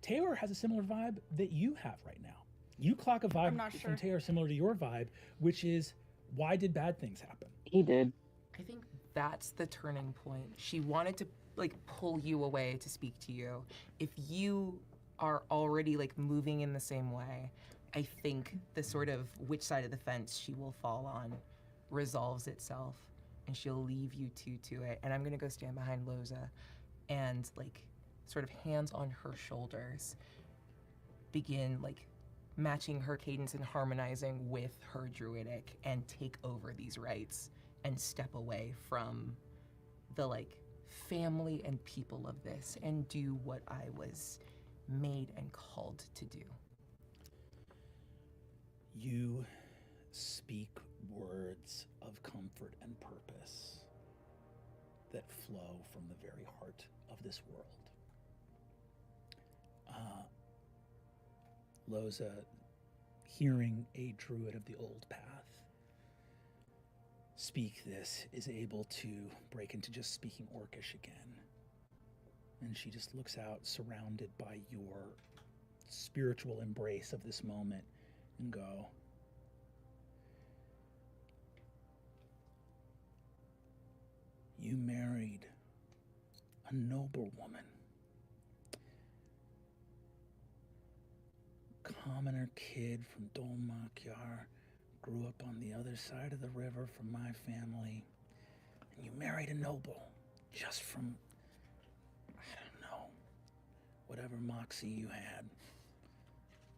Teor has a similar vibe that you have right now. You clock a vibe from Teor similar to your vibe, which is, why did bad things happen? He did. I think that's the turning point. She wanted to like pull you away to speak to you. If you are already like moving in the same way, I think the sort of which side of the fence she will fall on resolves itself, and she'll leave you two to it. And I'm gonna go stand behind Loza and like sort of hands on her shoulders begin like matching her cadence and harmonizing with her druidic and take over these rites and step away from the like family and people of this and do what I was made and called to do. You speak words of comfort and purpose that flow from the very heart of this world. Loza, hearing a druid of the old path speak this, is able to break into just speaking Orcish again. And she just looks out, surrounded by your spiritual embrace of this moment and go, you married a noble woman. Commoner kid from Dol Makyar, grew up on the other side of the river from my family, and you married a noble just from, I don't know, whatever moxie you had.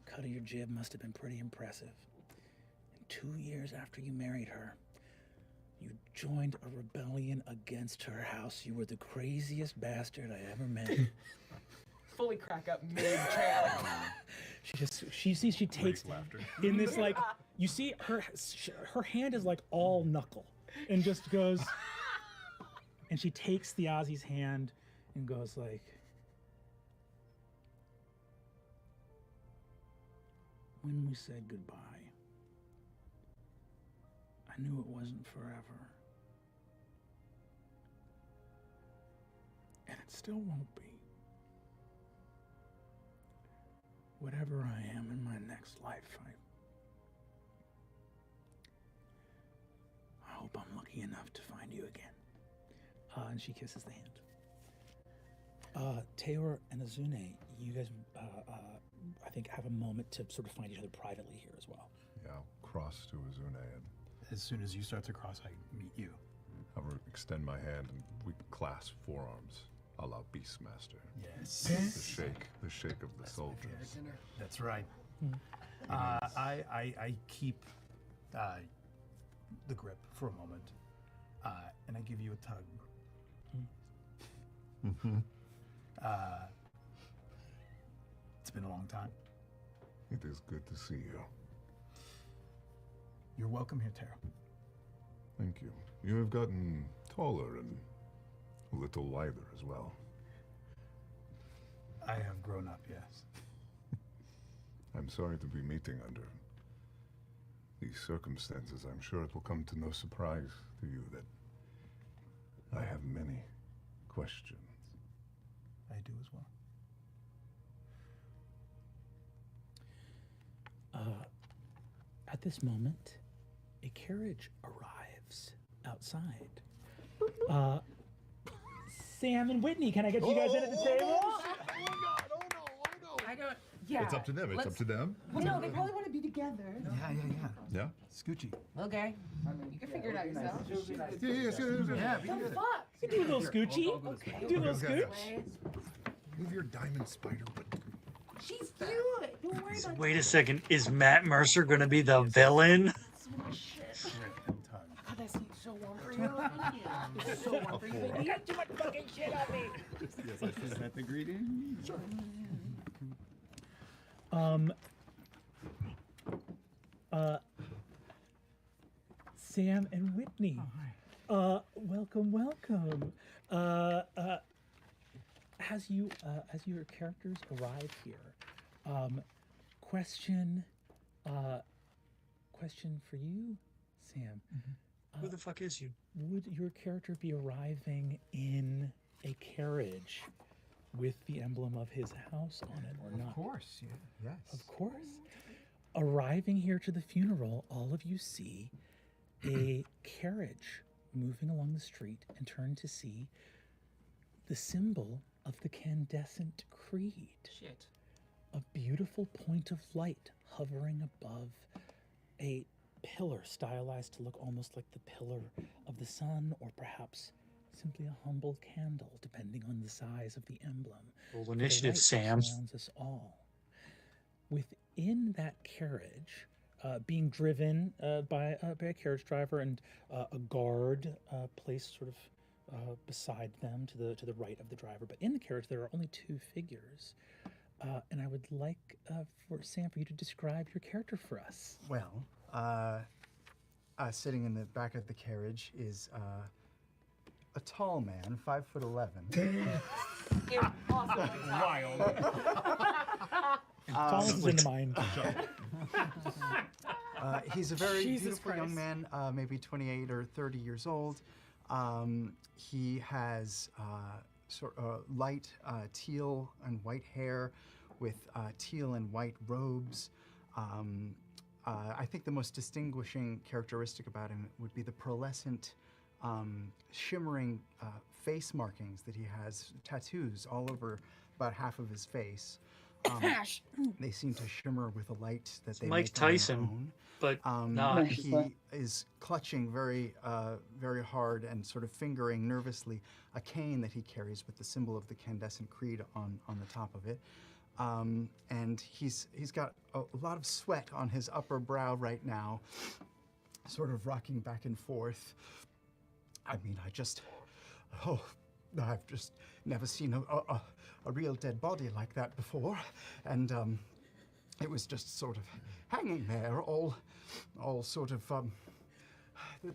Cut of your jib must have been pretty impressive. And 2 years after you married her, you joined a rebellion against her house. You were the craziest bastard I ever met. Fully crack up mid-trail. She takes in this, like, you see her hand is like all knuckle and just goes, and she takes Thjazi's hand and goes like, when we said goodbye, I knew it wasn't forever. And it still won't be. Whatever I am in my next life, I hope I'm lucky enough to find you again. And she kisses the hand. Teor and Azune, you guys, I think, have a moment to sort of find each other privately here as well. Yeah, I'll cross to Azune, and as soon as you start to cross, I meet you. I'll extend my hand, and we clasp forearms, a la Beastmaster. Yes. The shake of the soldiers. That's right. I keep the grip for a moment, and I give you a tug. It's been a long time. It is good to see you. You're welcome here, Tara. Thank you. You have gotten taller and a little lither as well. I have grown up, yes. I'm sorry to be meeting under these circumstances. I'm sure it will come to no surprise to you that I have many questions. I do as well. At this moment, a carriage arrives outside. Sam and Whitney, can I get you guys in at the table? I don't. Yeah. It's up to them. It's up to them. Well, no, they probably want to be together. Yeah? Scoochie. Okay. You can figure it out yourself. Yeah. The fuck? You do a little Scoochie. Okay. Do a little Scooch. Move your diamond spider, but She's cute. Don't worry about Wait a second. Is Matt Mercer going to be the villain? God, that seat's so warm for you. It's so warm for you, baby. You got too much fucking shit on me. Yes, I is that the greeting? Sure. Sam and Whitney. Welcome. As your characters arrive here, question for you, Sam. Who the fuck is you? Would your character be arriving in a carriage with the emblem of his house on it or not? Of course, yes. Of course. Arriving here to the funeral, all of you see a carriage moving along the street and turn to see the symbol of the Candescent Creed. Shit. A beautiful point of light hovering above a pillar stylized to look almost like the pillar of the sun, or perhaps simply a humble candle, depending on the size of the emblem. Roll initiative, Sam. Surrounds us all. Within that carriage, being driven by a carriage driver and a guard placed sort of beside them to the right of the driver. But in the carriage, there are only two figures. And I would like for Sam, for you to describe your character for us. Well, sitting in the back of the carriage is a tall man, 5'11". Impossible. Wild. Tallest in the mind. He's a very Jesus beautiful young man, maybe 28 or 30 years old. He has light teal and white hair with teal and white robes. I think the most distinguishing characteristic about him would be the pearlescent, shimmering face markings that he has, tattoos all over about half of his face. They seem to shimmer with a light that they Mike make on their Tyson, own. but not. He is clutching very hard and sort of fingering nervously a cane that he carries with the symbol of the Candescent Creed on the top of it. And he's got a lot of sweat on his upper brow right now, sort of rocking back and forth. I mean, I've just never seen a real dead body like that before, and it was just sort of hanging there, all sort of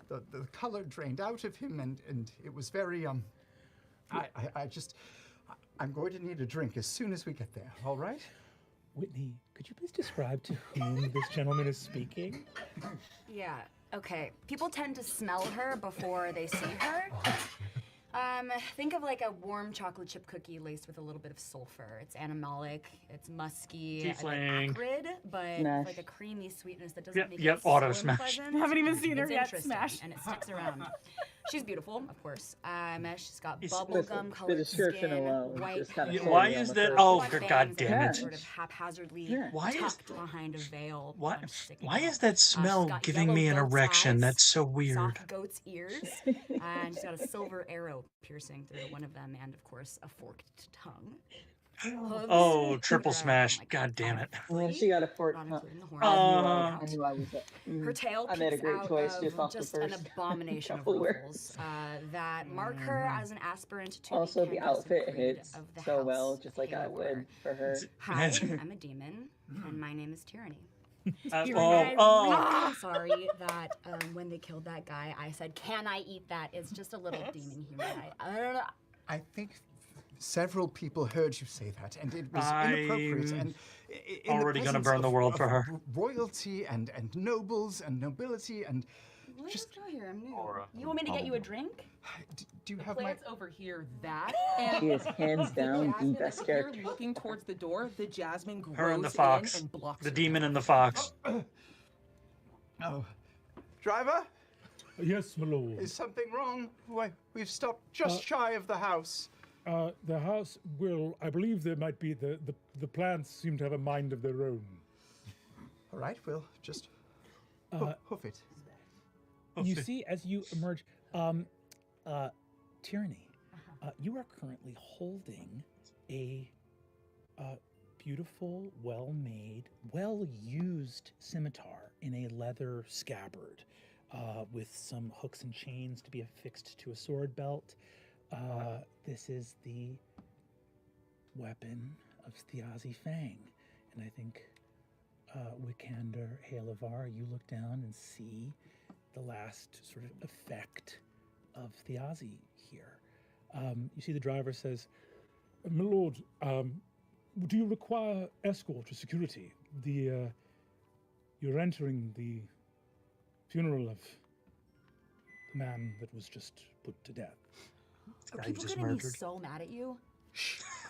the color drained out of him, and it was very I'm going to need a drink as soon as we get there. All right? Whitney, could you please describe to whom this gentleman is speaking? Yeah, okay. People tend to smell her before they see her. Think of like a warm chocolate chip cookie laced with a little bit of sulfur. It's animalic, it's musky, a bit acrid, but like a creamy sweetness that doesn't make it so smash. unpleasant. Haven't even seen her It's yet. interesting, Smash. and it sticks around. She's beautiful, of course. She's got Listen, bubblegum the colored description skin, alone white just kinda hair, sold Why me on is the that? first Oh, one. good bangs goddamn that it! Sort of haphazardly Why is tucked behind a veil. Why is that smell got giving yellow me an goat's erection? eyes, That's so weird. Soft goat's ears, and she's got a silver arrow piercing through one of them, and of course a forked tongue. Hooves Oh, triple that are, smash! like, God damn it! Well, she got a fork. not including the horn. I knew I was. Her tail I made a peeks great out choice of just off the just an first abomination of couple ruffles that mark her as an aspirant to Also, the the Candescent outfit Creed hits of the so house well, just like I Halover. would for her. Hi, I'm a demon, and my name is Tyranny. Oh, I'm sorry that when they killed that guy, I said, "Can I eat that?" It's just a little demon human. I don't know. I think several people heard you say that, and it was inappropriate. And in already the gonna presence burn the world of for her. Royalty and nobles and nobility and Let's go here. I'm new. You want me to get you a drink? Do you The have my? plant's over here. That She is hands down the best You're character. looking towards the door. The jasmine grows Her and the in fox. and blocks The her demon path. and the fox. Oh, driver, Yes, my lord. is something wrong? Why, we've stopped just shy of the house. The house will, I believe there might be, the plants seem to have a mind of their own. All right, we'll just hoof it. You see, as you emerge, Tyranny, you are currently holding a beautiful, well-made, well-used scimitar in a leather scabbard with some hooks and chains to be affixed to a sword belt. This is the weapon of Thjazi Fang, and I think Wicander Halover, you look down and see the last sort of effect of Thjazi here. You see the driver says, "My lord, do you require escort or security? You're entering the funeral of the man that was just put to death." Are people gonna be so mad at you?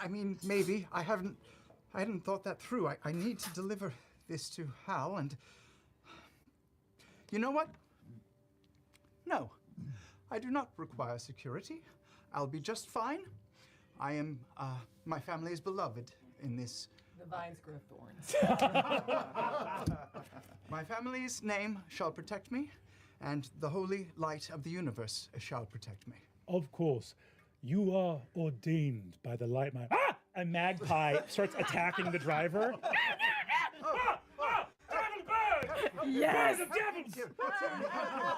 I mean, maybe. I hadn't thought that through. I need to deliver this to Hal, and you know what? No, I do not require security. I'll be just fine. I am, my family is beloved in this. The vines grow thorns. My family's name shall protect me, and the holy light of the universe shall protect me. Of course, you are ordained by the light. A magpie starts attacking the driver. Yes. Bird of devils! All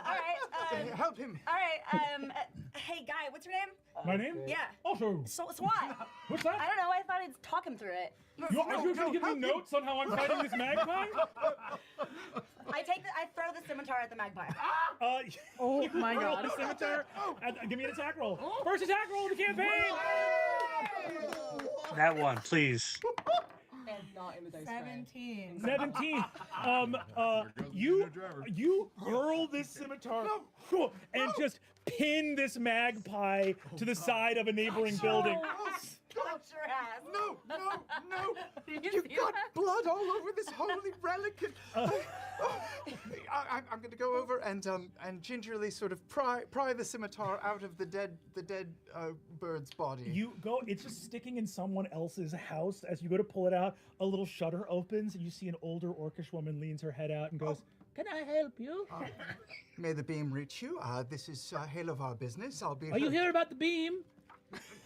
right. Help him. All right. Hey, guy, what's your name? My name? Yeah. Otto. So what? What's that? I don't know. I thought I'd talk him through it. You're going to give me notes on how I'm fighting this magpie? I throw the scimitar at the magpie. Oh my god. The scimitar. Give me an attack roll. First attack roll of the campaign! That one, please. And not in the dice bag. 17. You hurl this scimitar and just pin this magpie to the side of a neighboring building. ass. No! You've got blood all over this holy relic. I'm going to go over and gingerly sort of pry the scimitar out of the dead bird's body. You go, it's just sticking in someone else's house. As you go to pull it out, a little shutter opens and you see an older orcish woman leans her head out and goes, Can I help you? May the beam reach you. This is Halover business. I'll be. Are you here about the beam?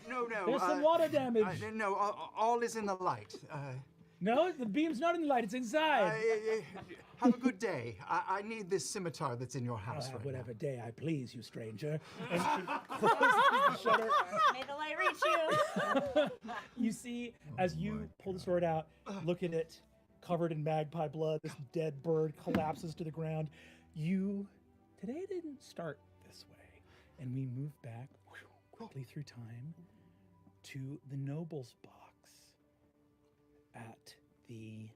No. There's some water damage. No, all is in the light. No, the beam's not in the light. It's inside. Have a good day. I need this scimitar that's in your house right whatever day I please, you stranger. And she closes the shutter. May the light reach you. You see, as you pull the sword out, look at it, covered in magpie blood, this dead bird collapses to the ground. Today didn't start this way. And we move back quickly through time to the noble's box at the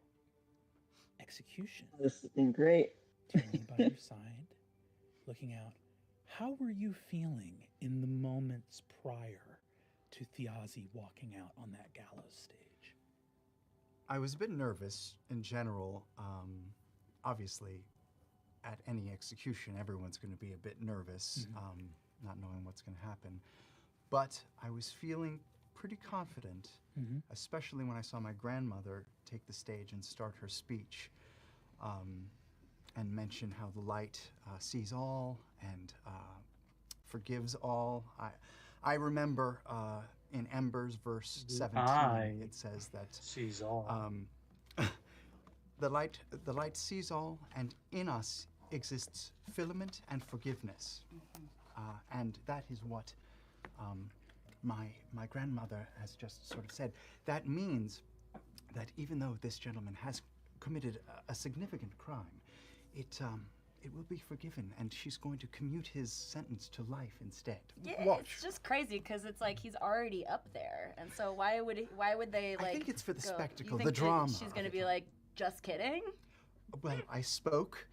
execution. This has been great. Tyranny by your side, looking out. How were you feeling in the moments prior to Thjazi walking out on that gallows stage? I was a bit nervous in general. Obviously, at any execution, everyone's going to be a bit nervous, not knowing what's going to happen. But I was feeling pretty confident, especially when I saw my grandmother take the stage and start her speech and mention how the light sees all and forgives all. I remember in Embers verse 17, it says that sees all. The light sees all, and in us exists filament and forgiveness, and that is what my grandmother has just sort of said. That means that even though this gentleman has committed a significant crime, it will be forgiven, and she's going to commute his sentence to life instead. Yeah, Watch. it's just crazy because it's like he's already up there, and so why would they like? I think it's for the go, spectacle, you the think drama. She's gonna be like, just kidding. Well, I spoke,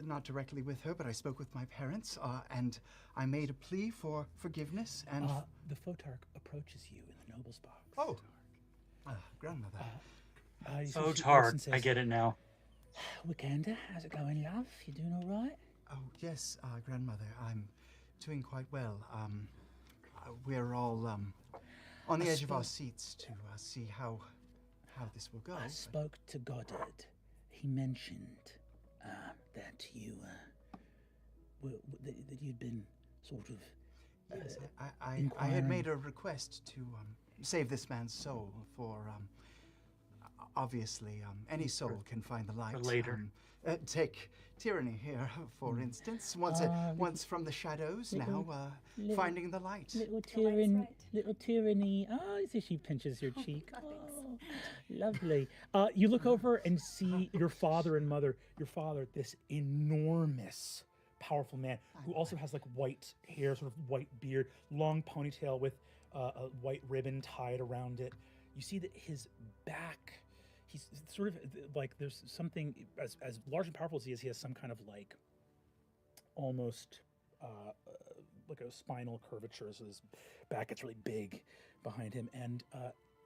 not directly with her, but I spoke with my parents, and I made a plea for forgiveness and. The Photarch approaches you in the noble's box. Oh, grandmother. Photarch, I get it now. Wicander, how's it going, love? You doing all right? Oh, yes, grandmother, I'm doing quite well. We're all on the edge of our seats to see how this will go. I spoke to Goddard. He mentioned that you that you'd been sort of. Yes, I had made a request to save this man's soul for. Obviously, any soul can find the light. For later. Take Tyranny here, for instance. Once from the shadows, now finding the light. Little Tyranny. Oh, so she pinches your cheek. Oh, lovely. You look over and see your father and mother. Your father, this enormous, powerful man who also has like white hair, sort of white beard, long ponytail with a white ribbon tied around it. You see that his back, he's sort of like there's something as large and powerful as he is. He has some kind of like almost like a spinal curvature, so his back gets really big behind him, and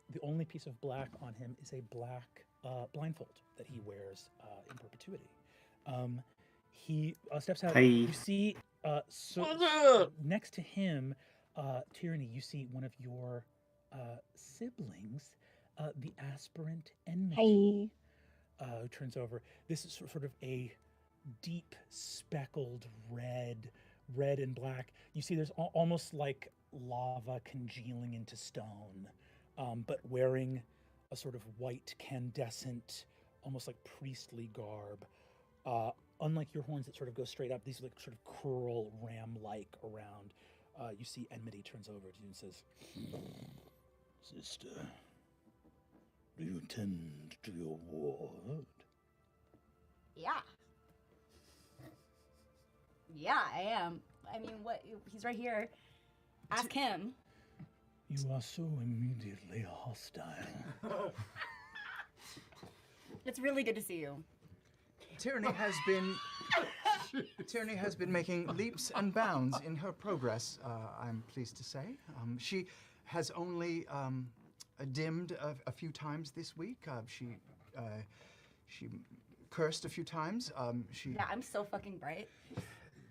the only piece of black on him is a black blindfold that he wears in perpetuity. He steps out. Hey. You see, next to him, Tyranny, you see one of your siblings, the aspirant Enmity, who turns over. This is sort of a deep speckled red and black. You see there's almost like lava congealing into stone, but wearing a sort of white candescent, almost like priestly garb. Unlike your horns that sort of go straight up, these like sort of curl ram-like around. You see Enmity turns over to you and says, "Sister, do you tend to your ward?" Yeah. Yeah, I am. I mean, what? He's right here. Ask him. You are so immediately hostile. It's really good to see you. Tyranny has been making leaps and bounds in her progress, I'm pleased to say. She has only dimmed a few times this week. She cursed a few times. Yeah, I'm so fucking bright.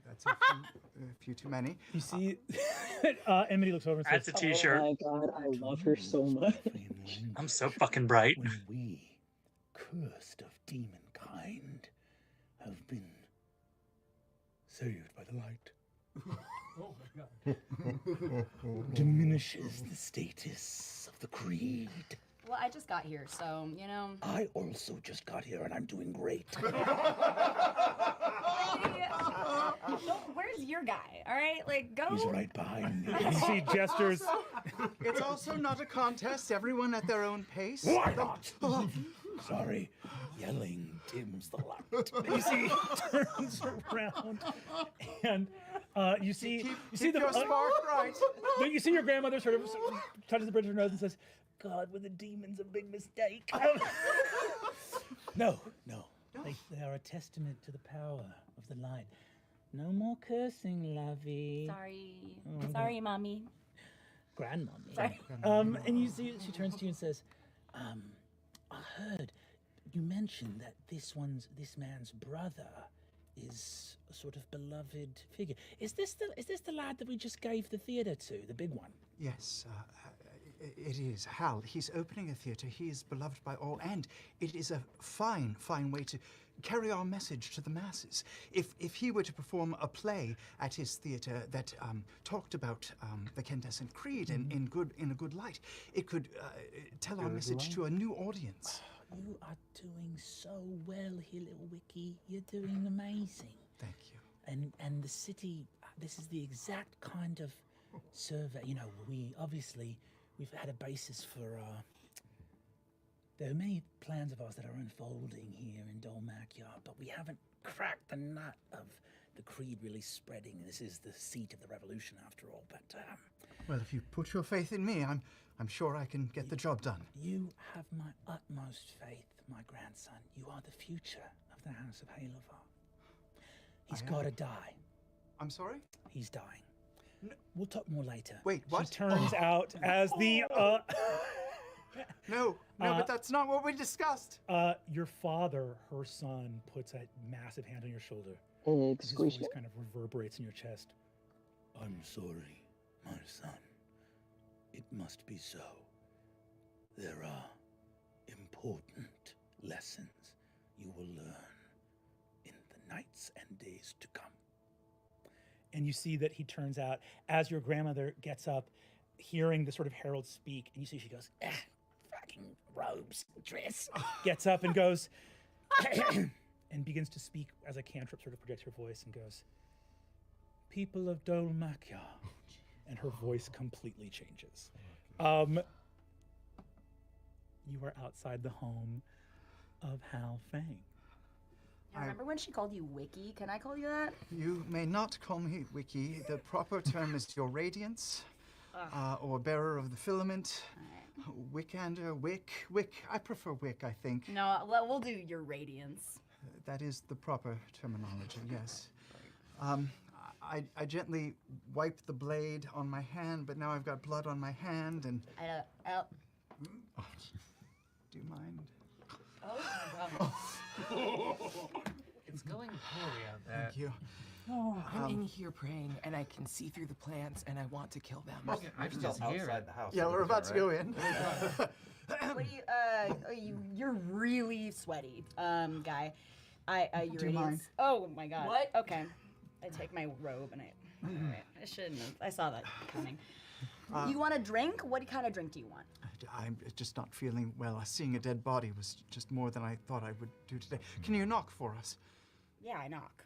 That's a few too many. You see, Emily looks over and says, That's a t-shirt. Oh my god, I love her so much. I'm so fucking bright. When we, cursed of demon kind, have been saved by the light. Oh my god. Diminishes the status of the creed. Well, I just got here, so, you know. I also just got here and I'm doing great. Where's your guy? All right, like go. He's right behind me. You see gestures. It's also not a contest. Everyone at their own pace. Why not? Sorry, yelling dims the light. You see, he turns around, and you see Keep your spark bright. You see your grandmother sort of touches the bridge of her nose and says, "God, were the demons a big mistake?" No. They are a testament to the power of the light. No more cursing, lovey. Sorry, mommy. Grandmommy. Sorry. And you see, she turns to you and says, I heard you mentioned that this man's brother is a sort of beloved figure. Is this the lad that we just gave the theatre to, the big one? Yes, it is. Hal, he's opening a theatre. He is beloved by all, and it is a fine way to carry our message to the masses. If he were to perform a play at his theatre that talked about the Candescent Creed in a good light, it could tell our message to a new audience. You are doing so well here, little Wiki. You're doing amazing. Thank you. And the city, this is the exact kind of survey. You know, we've had a basis for. There are many plans of ours that are unfolding here in Dolmakyar, but we haven't cracked the nut of the creed really spreading. This is the seat of the revolution, after all. But well, if you put your faith in me, I'm sure I can get the job done. You have my utmost faith, my grandson. You are the future of the House of Halover. He's got to die. I'm sorry? He's dying. No. We'll talk more later. Wait, what? She turns out as the... No, but that's not what we discussed. Your father, her son, puts a massive hand on your shoulder. His Squishy. voice kind of reverberates in your chest. I'm sorry, my son. It must be so. There are important lessons you will learn in the nights and days to come. And you see that he turns out, as your grandmother gets up, hearing the sort of herald speak, and you see she goes, fucking robes, dress, gets up and goes, and begins to speak as a cantrip sort of projects her voice and goes, people of Dolmakyar. And her voice completely changes. You are outside the home of Hal Fang. I remember when she called you Wiki? Can I call you that? You may not call me Wiki. The proper term is your radiance, or bearer of the filament. Wicander, Wick. I prefer Wick, I think. No, we'll do your radiance. That is the proper terminology, yes. I gently wiped the blade on my hand, but now I've got blood on my hand, and... Do you mind? Oh, my God. It's going poorly out there. Thank you. I'm in here praying, and I can see through the plants, and I want to kill them. I'm still outside the house. Yeah, we're about to go in. You're really sweaty, guy. You Do you mind? Oh my God. What? Okay. I take my robe and I shouldn't have. I saw that coming. You want a drink? What kind of drink do you want? I'm just not feeling well. Seeing a dead body was just more than I thought I would do today. Can you knock for us? Yeah, I knock.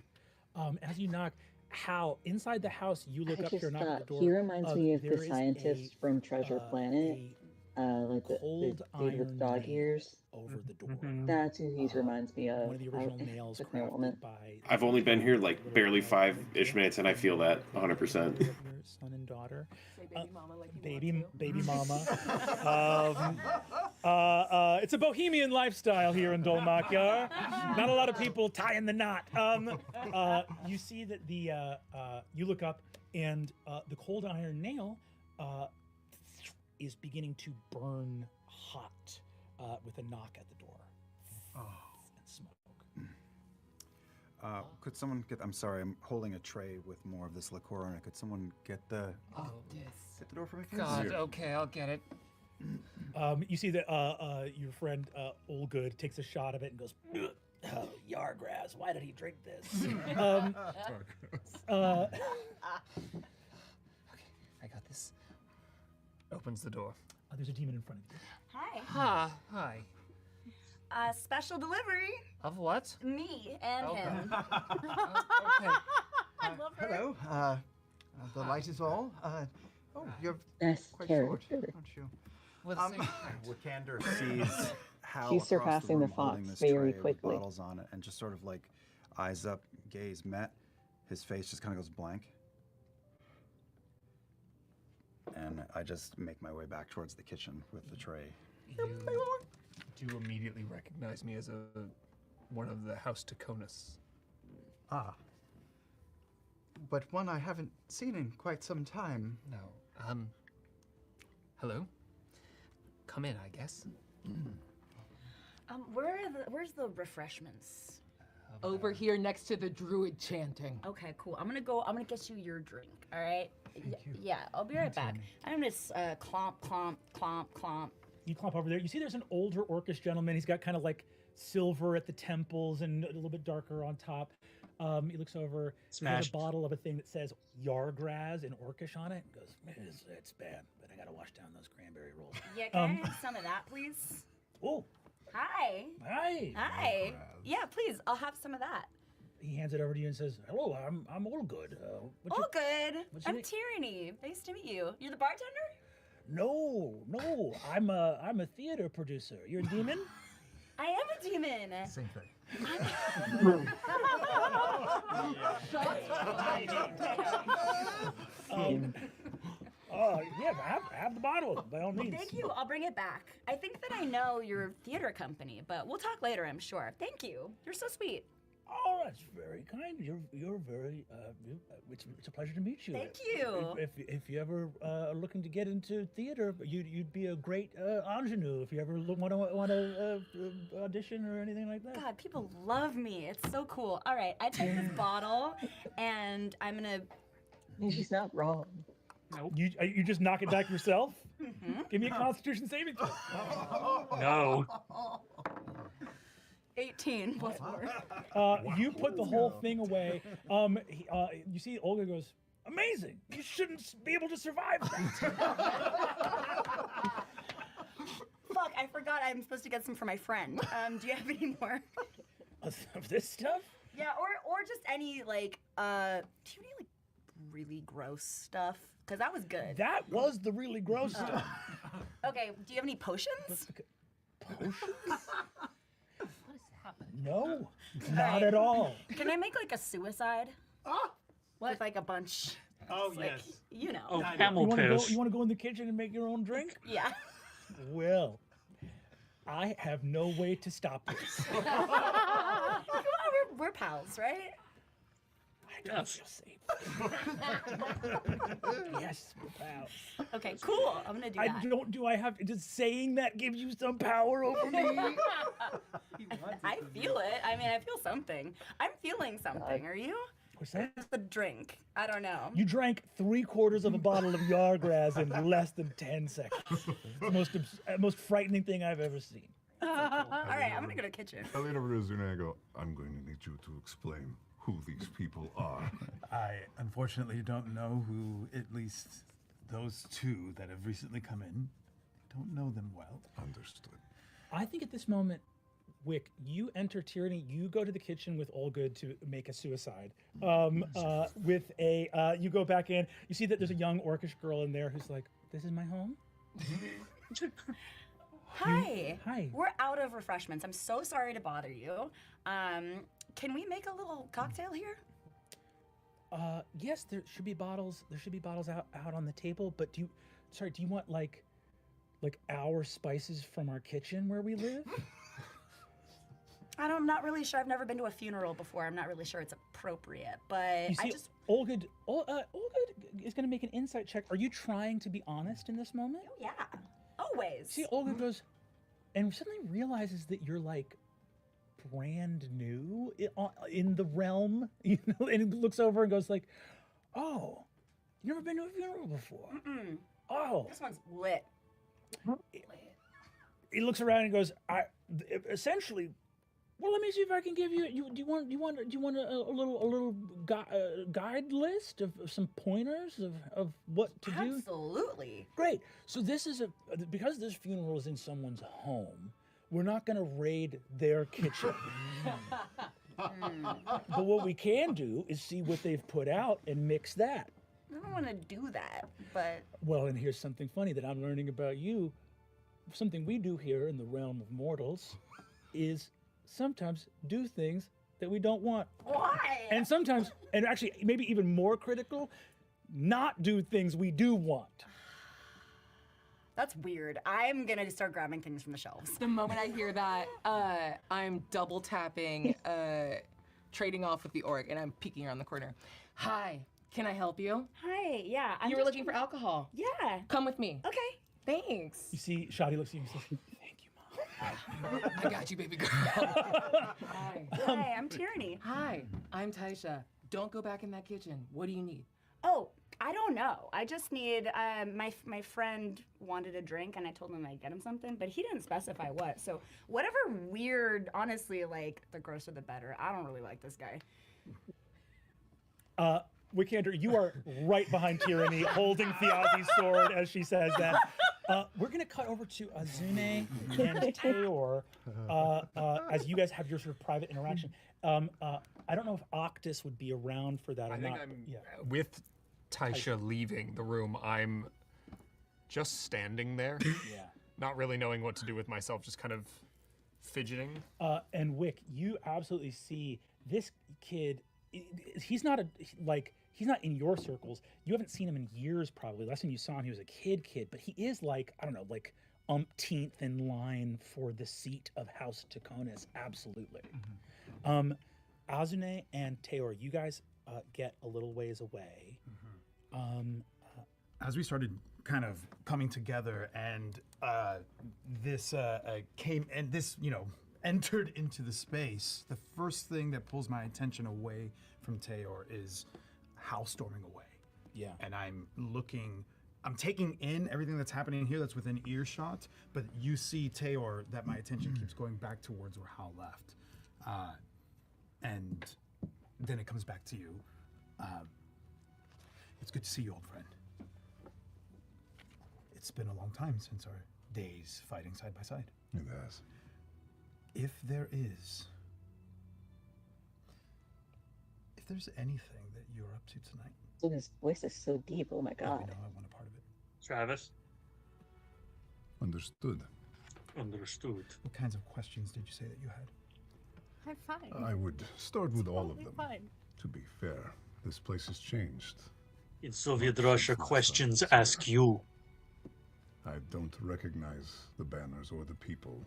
As you knock, Hal, inside the house, you look up here, knock at the door. He reminds me of there the is scientist from Treasure Planet, like the dude with dog ears. Over the door. That's who he reminds me of. One of the original nails crafted by... I've only been here like barely 5-ish minutes, and I feel that 100%. Your son and daughter. Say baby mama like you Baby mama. It's a bohemian lifestyle here in Dolmakyar. Not a lot of people tying the knot. You see that you look up, and the cold iron nail is beginning to burn hot with a knock at the door. Oh. And smoke. Could someone get? I'm sorry, I'm holding a tray with more of this liqueur on it. Could someone get the? Get the door for me, please? God, okay, I'll get it. You see that your friend Olgood takes a shot of it and goes, "Oh, Yargraz, why did he drink this?" Okay, I got this. Opens the door. There's a demon in front of you. Hi. Hi. Special delivery. Of what? Me and him. Okay. I love her. Hello. The light is all. You're Best quite character. short, aren't you? Wicander sees how She's across surpassing the room holding fox this very tray with quickly. bottles on it, and just sort of like eyes up, gaze met. His face just kind of goes blank. And I just make my way back towards the kitchen with the tray. Do you immediately recognize me as one of the House Tachonis? Ah. But one I haven't seen in quite some time. No. Hello? Come in, I guess. Where's the refreshments? Over here next to the druid chanting. Okay, cool. I'm gonna get you your drink. All right. Yeah, I'll be right back. I'm gonna clomp, clomp, clomp, clomp. You clomp over there. You see there's an older orcish gentleman. He's got kind of like silver at the temples and a little bit darker on top. He looks over, has a bottle of a thing that says Yargraz in orcish on it. And goes, it's bad, but I gotta wash down those cranberry rolls. Yeah, can I have some of that, please? Oh. Hi. Hi. Hi. Yeah, please. I'll have some of that. He hands it over to you and says, "Hello, I'm all good. All good. what's your I'm name? Tyranny. Nice to meet you. You're the bartender? No, I'm a theater producer. You're a demon? I am a demon. Same thing. Yeah, have the bottle by all means. Thank you. I'll bring it back. I think that I know your theater company, but we'll talk later, I'm sure. Thank you. You're so sweet. Oh, that's very kind. You're very. It's a pleasure to meet you. Thank you. If you ever are looking to get into theater, you'd be a great ingenue if you ever want to audition or anything like that. God, people love me. It's so cool. All right, I take this bottle, and I'm gonna. She's not wrong. Nope. You just knock it back yourself? Mm-hmm. Give me a Constitution saving throw. No. 18 plus 4. You put the whole thing away. You see Olga goes, amazing. You shouldn't be able to survive that. Fuck, I forgot I'm supposed to get some for my friend. Do you have any more? Of this stuff? Yeah, or just any, like, do you have any, like, really gross stuff? Because that was good. That was the really gross stuff. Okay, do you have any potions? Potions? happened? No, not at all. Can I make like a suicide? What? With like a bunch. Oh, like, yes. You know. Oh, camel piss. You want to go in the kitchen and make your own drink? Yeah. Well, I have no way to stop this. Come on, we're pals, right? I don't feel safe. Yes, we're pals. Okay, cool. I'm gonna do that. Do I have to, does saying that give you some power over me? I feel it. I mean, I feel something. I'm feeling something. Are you? What's that? It's the drink. I don't know. You drank 3/4 of a bottle of Yargraz in less than 10 seconds. It's the most frightening thing I've ever seen. All right, I'm gonna go to the kitchen. I lean over to Azune and I go, I'm going to need you to explain who these people are. I unfortunately don't know who, at least those two that have recently come in. Don't know them well. Understood. I think at this moment, Wick, you enter Tyranny. You go to the kitchen with Olgood to make a suicide. With a, you go back in. You see that there's a young orcish girl in there who's like, "This is my home." Hi. Hi. We're out of refreshments. I'm so sorry to bother you. Can we make a little cocktail here? Yes, there should be bottles. There should be bottles out on the table. But do you want like our spices from our kitchen where we live? I'm not really sure. I've never been to a funeral before. I'm not really sure it's appropriate, but You see, Olga is going to make an insight check. Are you trying to be honest in this moment? Oh, yeah. Always. See, Olga goes, and suddenly realizes that you're like brand new in the realm, you know, and looks over and goes like, "Oh, you never been to a funeral before? Mm-mm. Oh, This one's lit. He looks around and goes, essentially, well, let me see if I can give you. Do you want a little guide list of some pointers of what to do? Absolutely. Great. So this is because this funeral is in someone's home. We're not going to raid their kitchen. But what we can do is see what they've put out and mix that. I don't want to do that, but Well, and here's something funny that I'm learning about you. Something we do here in the realm of mortals is sometimes do things that we don't want. Why? And sometimes, and actually maybe even more critical, not do things we do want. that's weird. I'm gonna start grabbing things from the shelves. The moment I hear that, I'm double tapping, trading off with the orc, and I'm peeking around the corner. Hi, can I help you? Hi, yeah. You were looking for alcohol. Yeah. Come with me. Okay. Thanks. You see, Shadi looks at you and says, "Thank you, Mom." I got you, baby girl. Hi. Hi, I'm Tyranny. Hi, I'm Thaisha. Don't go back in that kitchen. What do you need? Oh, I don't know. I just need, my friend wanted a drink and I told him I'd get him something, but he didn't specify what. So whatever weird, honestly, like, the grosser the better. I don't really like this guy. Wicander, you are right behind Tyranny, holding Thjazi's sword as she says that. We're going to cut over to Azune and Teor as you guys have your sort of private interaction. I don't know if Occtis would be around for that or I think not. I'm with Thaisha leaving the room. I'm just standing there, not really knowing what to do with myself, just kind of fidgeting. And Wick, you absolutely see this kid. He's not he's not in your circles. You haven't seen him in years, probably. Last time you saw him, he was a kid, but he is like, I don't know, like umpteenth in line for the seat of House Tachonis. Absolutely. Azune and Teor, you guys get a little ways away. As we started kind of coming together and this came and this, entered into the space, the first thing that pulls my attention away from Teor is house storming away. Yeah. And I'm taking in everything that's happening here that's within earshot, but you see, Teor, that my attention keeps going back towards where Hal left. And then it comes back to you. It's good to see you, old friend. It's been a long time since our days fighting side by side. It has. If there's anything that you're up to tonight, So his voice is so deep. Oh my let me god. know. I want a part of it. Travis? Understood. Understood. What kinds of questions did you say that you had? I'm fine. I would start with all of them. Fine. To be fair, this place has changed. In Soviet Russia, questions ask you. I don't recognize the banners or the people,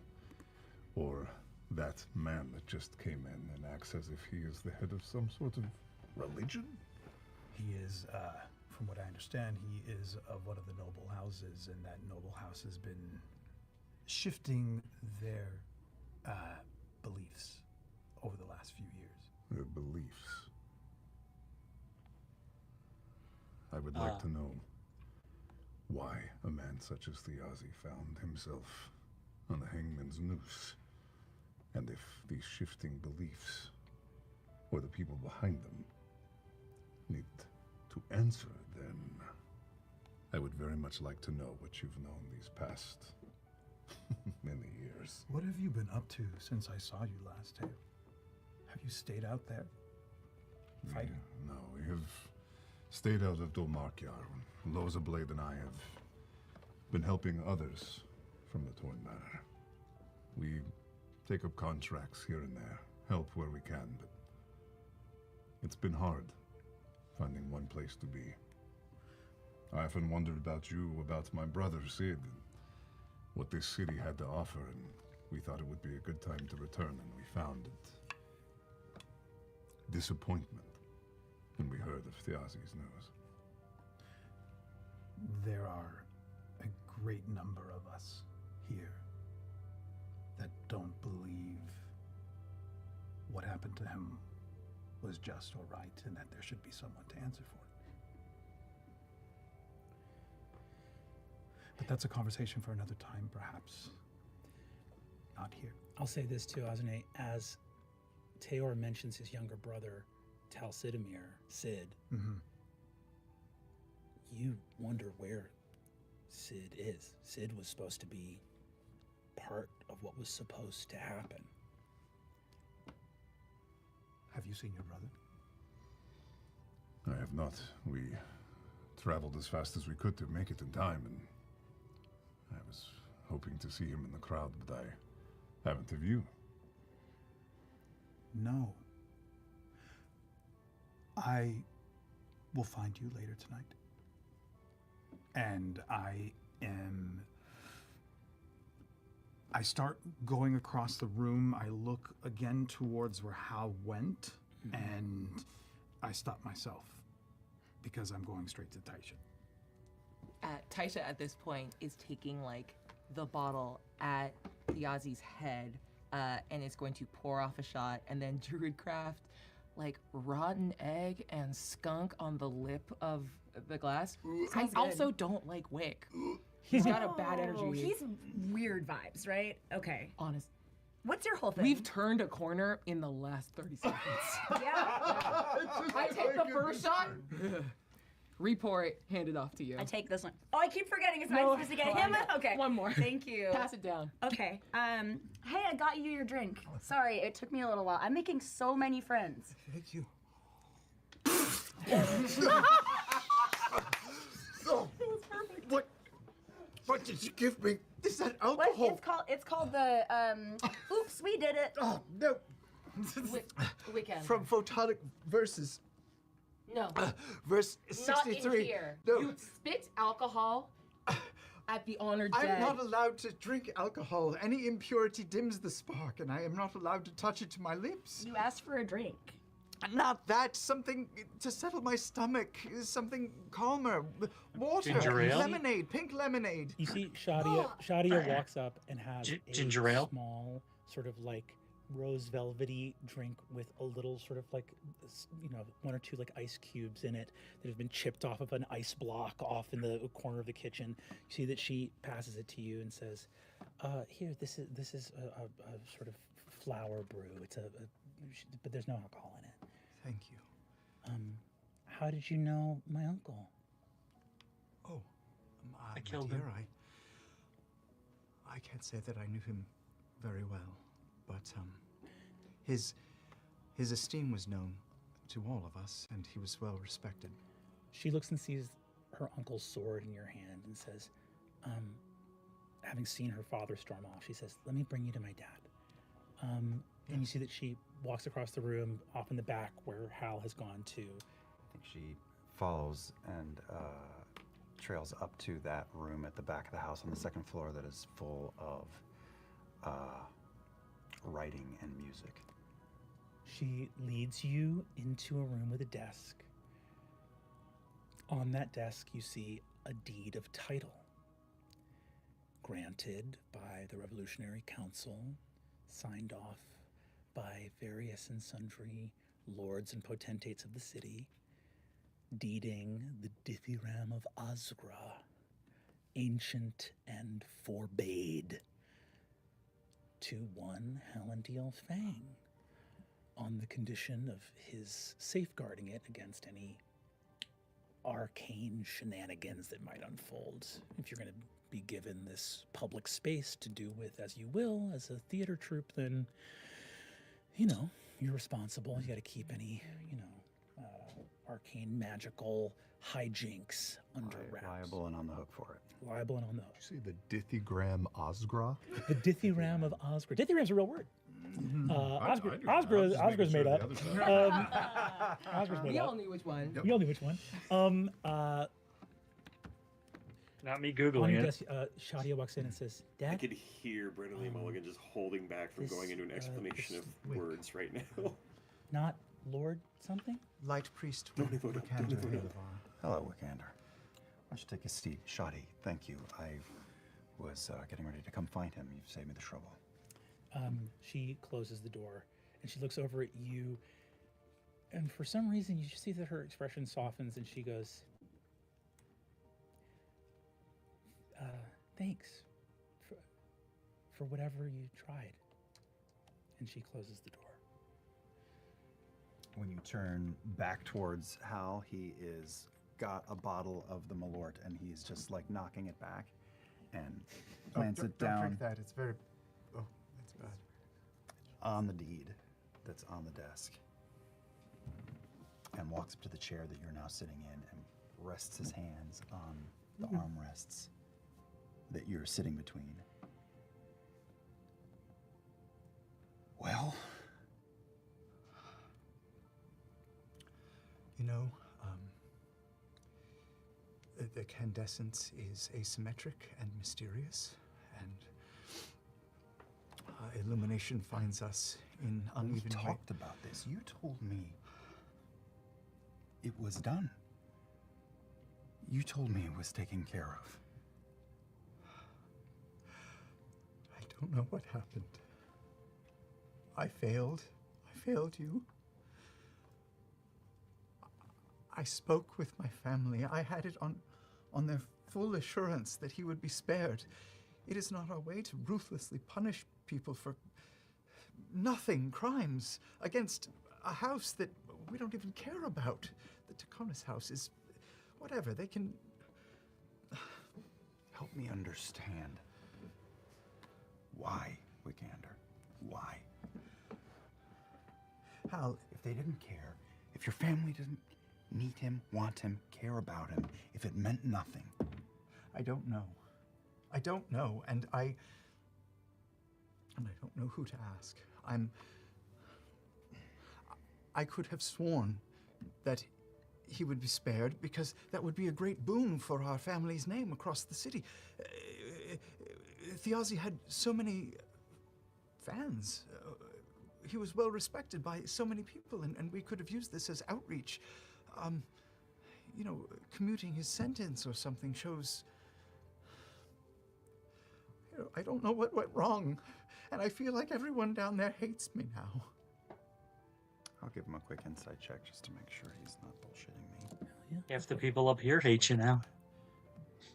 or that man that just came in and acts as if he is the head of some sort of religion. He is, from what I understand, he is of one of the noble houses, and that noble house has been shifting their beliefs over the last few years. Their beliefs. I would like to know why a man such as Thjazi found himself on the hangman's noose, and if these shifting beliefs, or the people behind them, need to answer, then I would very much like to know what you've known these past many years. What have you been up to since I saw you last, Teor? Have you stayed out there fighting? No, we have stayed out of Dolmakyar. Loza Blade and I have been helping others from the Torn Manor. We take up contracts here and there, help where we can, but it's been hard finding one place to be. I often wondered about you, about my brother Sid, and what this city had to offer, and we thought it would be a good time to return, and we found it disappointment when we heard of Thjazi's news. There are a great number of us here that don't believe what happened to him was just or right, and that there should be someone to answer for it. But that's a conversation for another time, perhaps. Not here. I'll say this too, Azune, as Teor mentions his younger brother, Sid, you wonder where Sid is. Sid was supposed to be part of what was supposed to happen. Have you seen your brother? I have not. We traveled as fast as we could to make it in time, and I was hoping to see him in the crowd, but I haven't. Have you? No. I will find you later tonight. And I start going across the room. I look again towards where Hal went, and I stop myself because I'm going straight to Thaisha. Thaisha at this point is taking like the bottle at Thjazi's head and is going to pour off a shot, and then Druidcraft like rotten egg and skunk on the lip of the glass. I also don't like Wick. He's got a bad energy. He's weird vibes, right? Okay. Honest. What's your whole thing? We've turned a corner in the last 30 seconds. I take the first shot, re-pour it, hand it off to you. I take this one. Oh, I keep forgetting. Is I supposed to get him? Okay. One more. Thank you. Pass it down. Okay. Hey, I got you your drink. Sorry, it took me a little while. I'm making so many friends. Thank you. What did you give me? Is that alcohol? It's called the oops, we did it. Oh no. Wicander. From Photonic Verses. No. Verse 63. Not in here. No. You spit alcohol at the honored dead. I'm not allowed to drink alcohol. Any impurity dims the spark, and I am not allowed to touch it to my lips. You asked for a drink. Not that. Something to settle my stomach. Something calmer. Water. Ginger ale? Lemonade. Pink lemonade. You see Shadia walks up and has ginger a ale? small sort of like rose velvety drink with a little sort of like, one or two like ice cubes in it that have been chipped off of an ice block off in the corner of the kitchen. You see that she passes it to you and says, here, this is a sort of flower brew. It's but there's no alcohol in it. Thank you. How did you know my uncle? Oh, I killed dear, him. I can't say that I knew him very well, but his esteem was known to all of us, and he was well respected. She looks and sees her uncle's sword in your hand and says, having seen her father storm off, she says, "Let me bring you to my dad." And you see that she walks across the room, off in the back where Hal has gone to. I think she follows and trails up to that room at the back of the house on the second floor that is full of writing and music. She leads you into a room with a desk. On that desk, you see a deed of title granted by the Revolutionary Council, signed off by various and sundry lords and potentates of the city, deeding the Dithyram of Azra, ancient and forbade, to one Halandil Fang, on the condition of his safeguarding it against any arcane shenanigans that might unfold. If you're going to be given this public space to do with as you will as a theater troupe, then, you're responsible. You got to keep any, arcane magical hijinks under wraps. Liable and on the hook for it. Liable and on the hook. Did you say the Dithygram Osgra? The Dithyram of Osgra. Dithyram's a real word. Osgra's made up. Osgra's made We up. all knew which one. We all knew which one. Not me On Googling your it. desk, Shadia walks in and says, I Dad, could hear Brennan Lee Mulligan just holding back from this, going into an explanation this of words right now. not Lord something? Light priest Don't Wicander Halover. Hello, Wicander. Why don't you take a seat? Shoddy, thank you. I was getting ready to come find him. You've saved me the trouble. She closes the door and she looks over at you. And for some reason, you just see that her expression softens and she goes, thanks for whatever you tried. And she closes the door. When you turn back towards Hal, he is got a bottle of the Malort and he's just like knocking it back and plants it down. Don't drink that. It's very. Oh, that's bad. On the deed that's on the desk, and walks up to the chair that you're now sitting in and rests his hands on the armrests that you're sitting between. Well, you know, the candescence is asymmetric and mysterious, and illumination finds us in uneven we talked about this. You told me it was done. You told me it was taken care of. I don't know what happened. I failed. I failed you. I spoke with my family. I had it on their full assurance that he would be spared. It is not our way to ruthlessly punish people for nothing, crimes against a house that we don't even care about. The Tachonis house is whatever. They can help me understand. Why, Wicander? Why? Hal, if they didn't care, if your family didn't need him, want him, care about him, if it meant nothing. I don't know. I don't know, and I don't know who to ask. I could have sworn that he would be spared because that would be a great boon for our family's name across the city. Thjazi had so many fans. He was well respected by so many people, and we could have used this as outreach. You know, commuting his sentence or something shows. You know, I don't know what went wrong, and I feel like everyone down there hates me now. I'll give him a quick insight check just to make sure he's not bullshitting me. Half the people up here hate you now.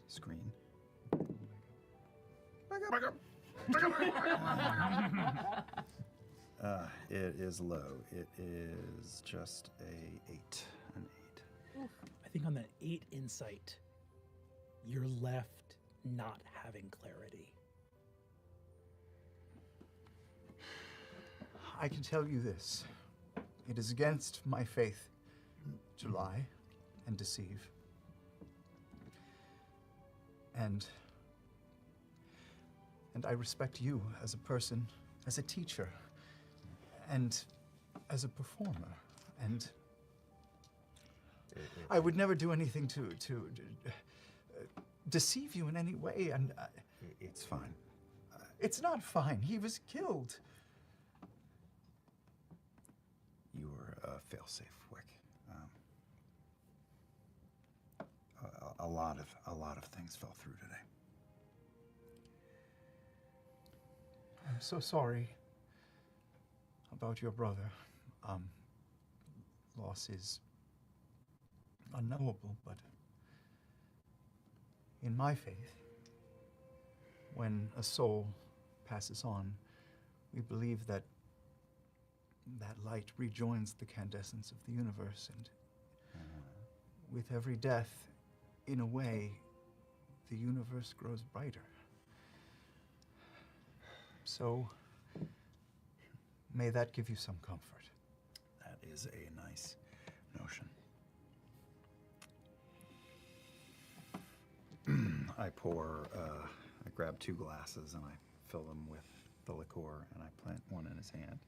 Screen. It is low. It is just an 8. I think on that 8 insight, you're left not having clarity. I can tell you this. It is against my faith to lie and deceive. And I respect you as a person, as a teacher, and as a performer. And I would never do anything to deceive you in any way. And it's fine. It's not fine. He was killed. You were a failsafe, Wick. A lot of things fell through today. I'm so sorry about your brother. Loss is unknowable, but in my faith, when a soul passes on, we believe that that light rejoins the candescence of the universe, and with every death, in a way, the universe grows brighter. So, may that give you some comfort. That is a nice notion. I grab 2 glasses and I fill them with the liqueur and I plant one in his hand.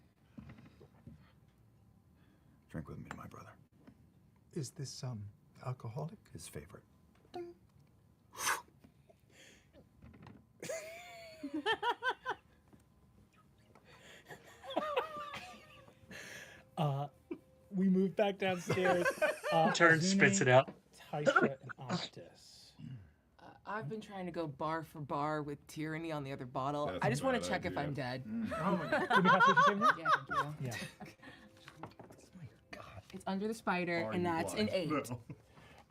Drink with me, my brother. Is this alcoholic? His favorite. We move back downstairs. Turn, spits it out. Thaisha and Occtis. I've been trying to go bar for bar with Tyranny on the other bottle. That's I a just want bad to check if idea. I'm dead. Oh my god. Can we have Thaisha save Yeah, thank you. Yeah. It's under the spider, Are and you that's an blind? 8.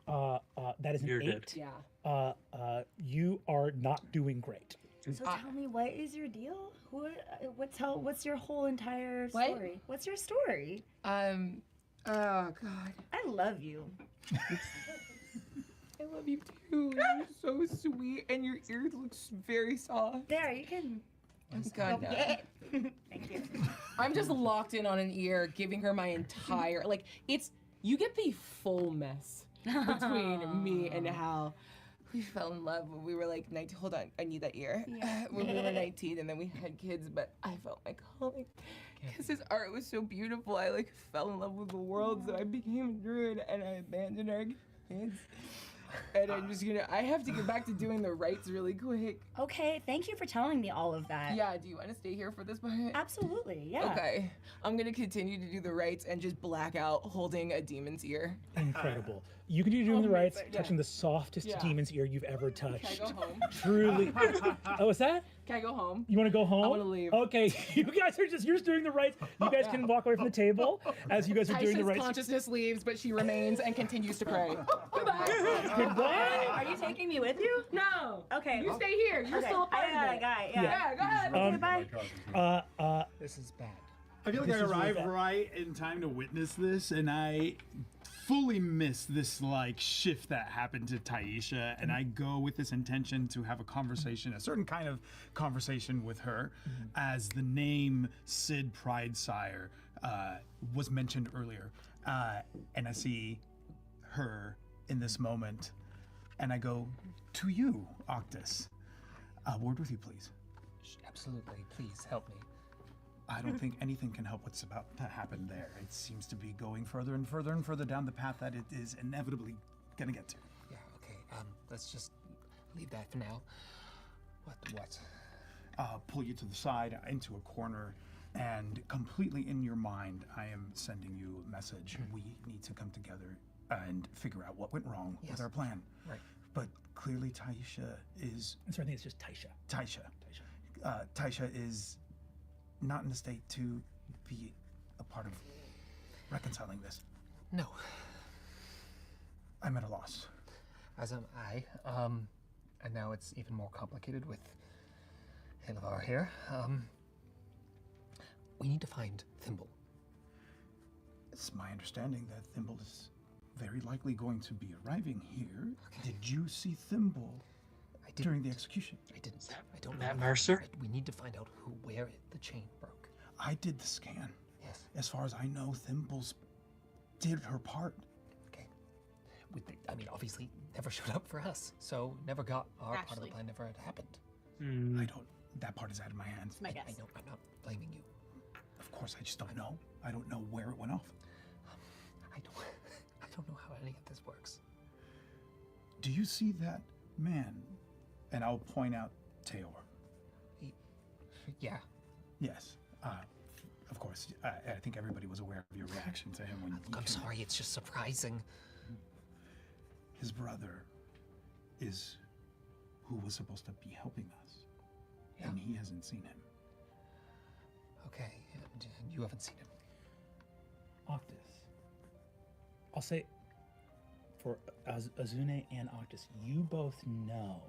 No. That is an You're 8. dead. Yeah. You are not doing great. So tell me, what is your deal? What's your whole entire What? story? What's your story? Oh God. I love you. I love you too. You're so sweet, and your ears look very soft. There, you can. Oh God, no. Yeah. Thank you. I'm just locked in on an ear, giving her my entire you get the full mess between me and Hal. We fell in love when we were like 19. Hold on, I need that ear. Yeah. When we were 19, and then we had kids, but I felt my calling because his art was so beautiful. I fell in love with the world, so I became a druid, and I abandoned our kids. And I have to get back to doing the rites really quick. Okay, thank you for telling me all of that. Yeah, do you want to stay here for this part? Absolutely, yeah. Okay, I'm gonna continue to do the rites and just black out holding a demon's ear. Incredible. You can do doing the rights, amazing. touching the softest Yeah. demon's ear you've ever touched. Can I go home? Truly. Oh, what's that? Can I go home? You want to go home? I wanna leave. Okay, you guys are you're just doing the rights. You guys can walk away from the table as you guys are doing the Taisha's rights. consciousness leaves, but she remains and continues to pray. Goodbye. Goodbye. Are you taking me with you? No. Okay. You stay here. You're Okay. still a part of I it. got it. Yeah. Yeah, go ahead. Okay, bye. This is bad. I feel like This I is really arrived bad. right in time to witness this, and I fully missed this shift that happened to Thaisha, and I go with this intention to have a conversation, a certain kind of conversation with her, as the name Sid Pridesire was mentioned earlier, and I see her in this moment, and I go, to you, Occtis. A word with you, please. Absolutely. Please help me. I don't think anything can help what's about to happen there. It seems to be going further and further and further down the path that it is inevitably gonna get to. Yeah, okay. Let's just leave that for now. What? Pull you to the side into a corner, and completely in your mind, I am sending you a message. We need to come together and figure out what went wrong with our plan. Right. But clearly Thaisha is... So I think it's just Thaisha. Thaisha is not in a state to be a part of reconciling this. No. I'm at a loss. As am I. And now it's even more complicated with Halover here. We need to find Thimble. It's my understanding that Thimble is very likely going to be arriving here. Okay. Did you see Thimble during the execution? I didn't. I don't know. Matt Mercer? We need to find out where the chain broke. I did the scan. Yes. As far as I know, Thimble's did her part. Okay. Obviously never showed up for us, so never got our part of the plan. Never had happened. I don't. That part is out of my hands. I know. I'm not blaming you. Of course, I just don't know. I don't know where it went off. I don't know how any of this works. Do you see that man? And I'll point out Teor. Yeah. Yes. Of course. I think everybody was aware of your reaction to him when. I'm sorry. It's just surprising. His brother is who was supposed to be helping us, and he hasn't seen him. Okay, and you haven't seen him. Octis. I'll say, for Azune and Occtis, you both know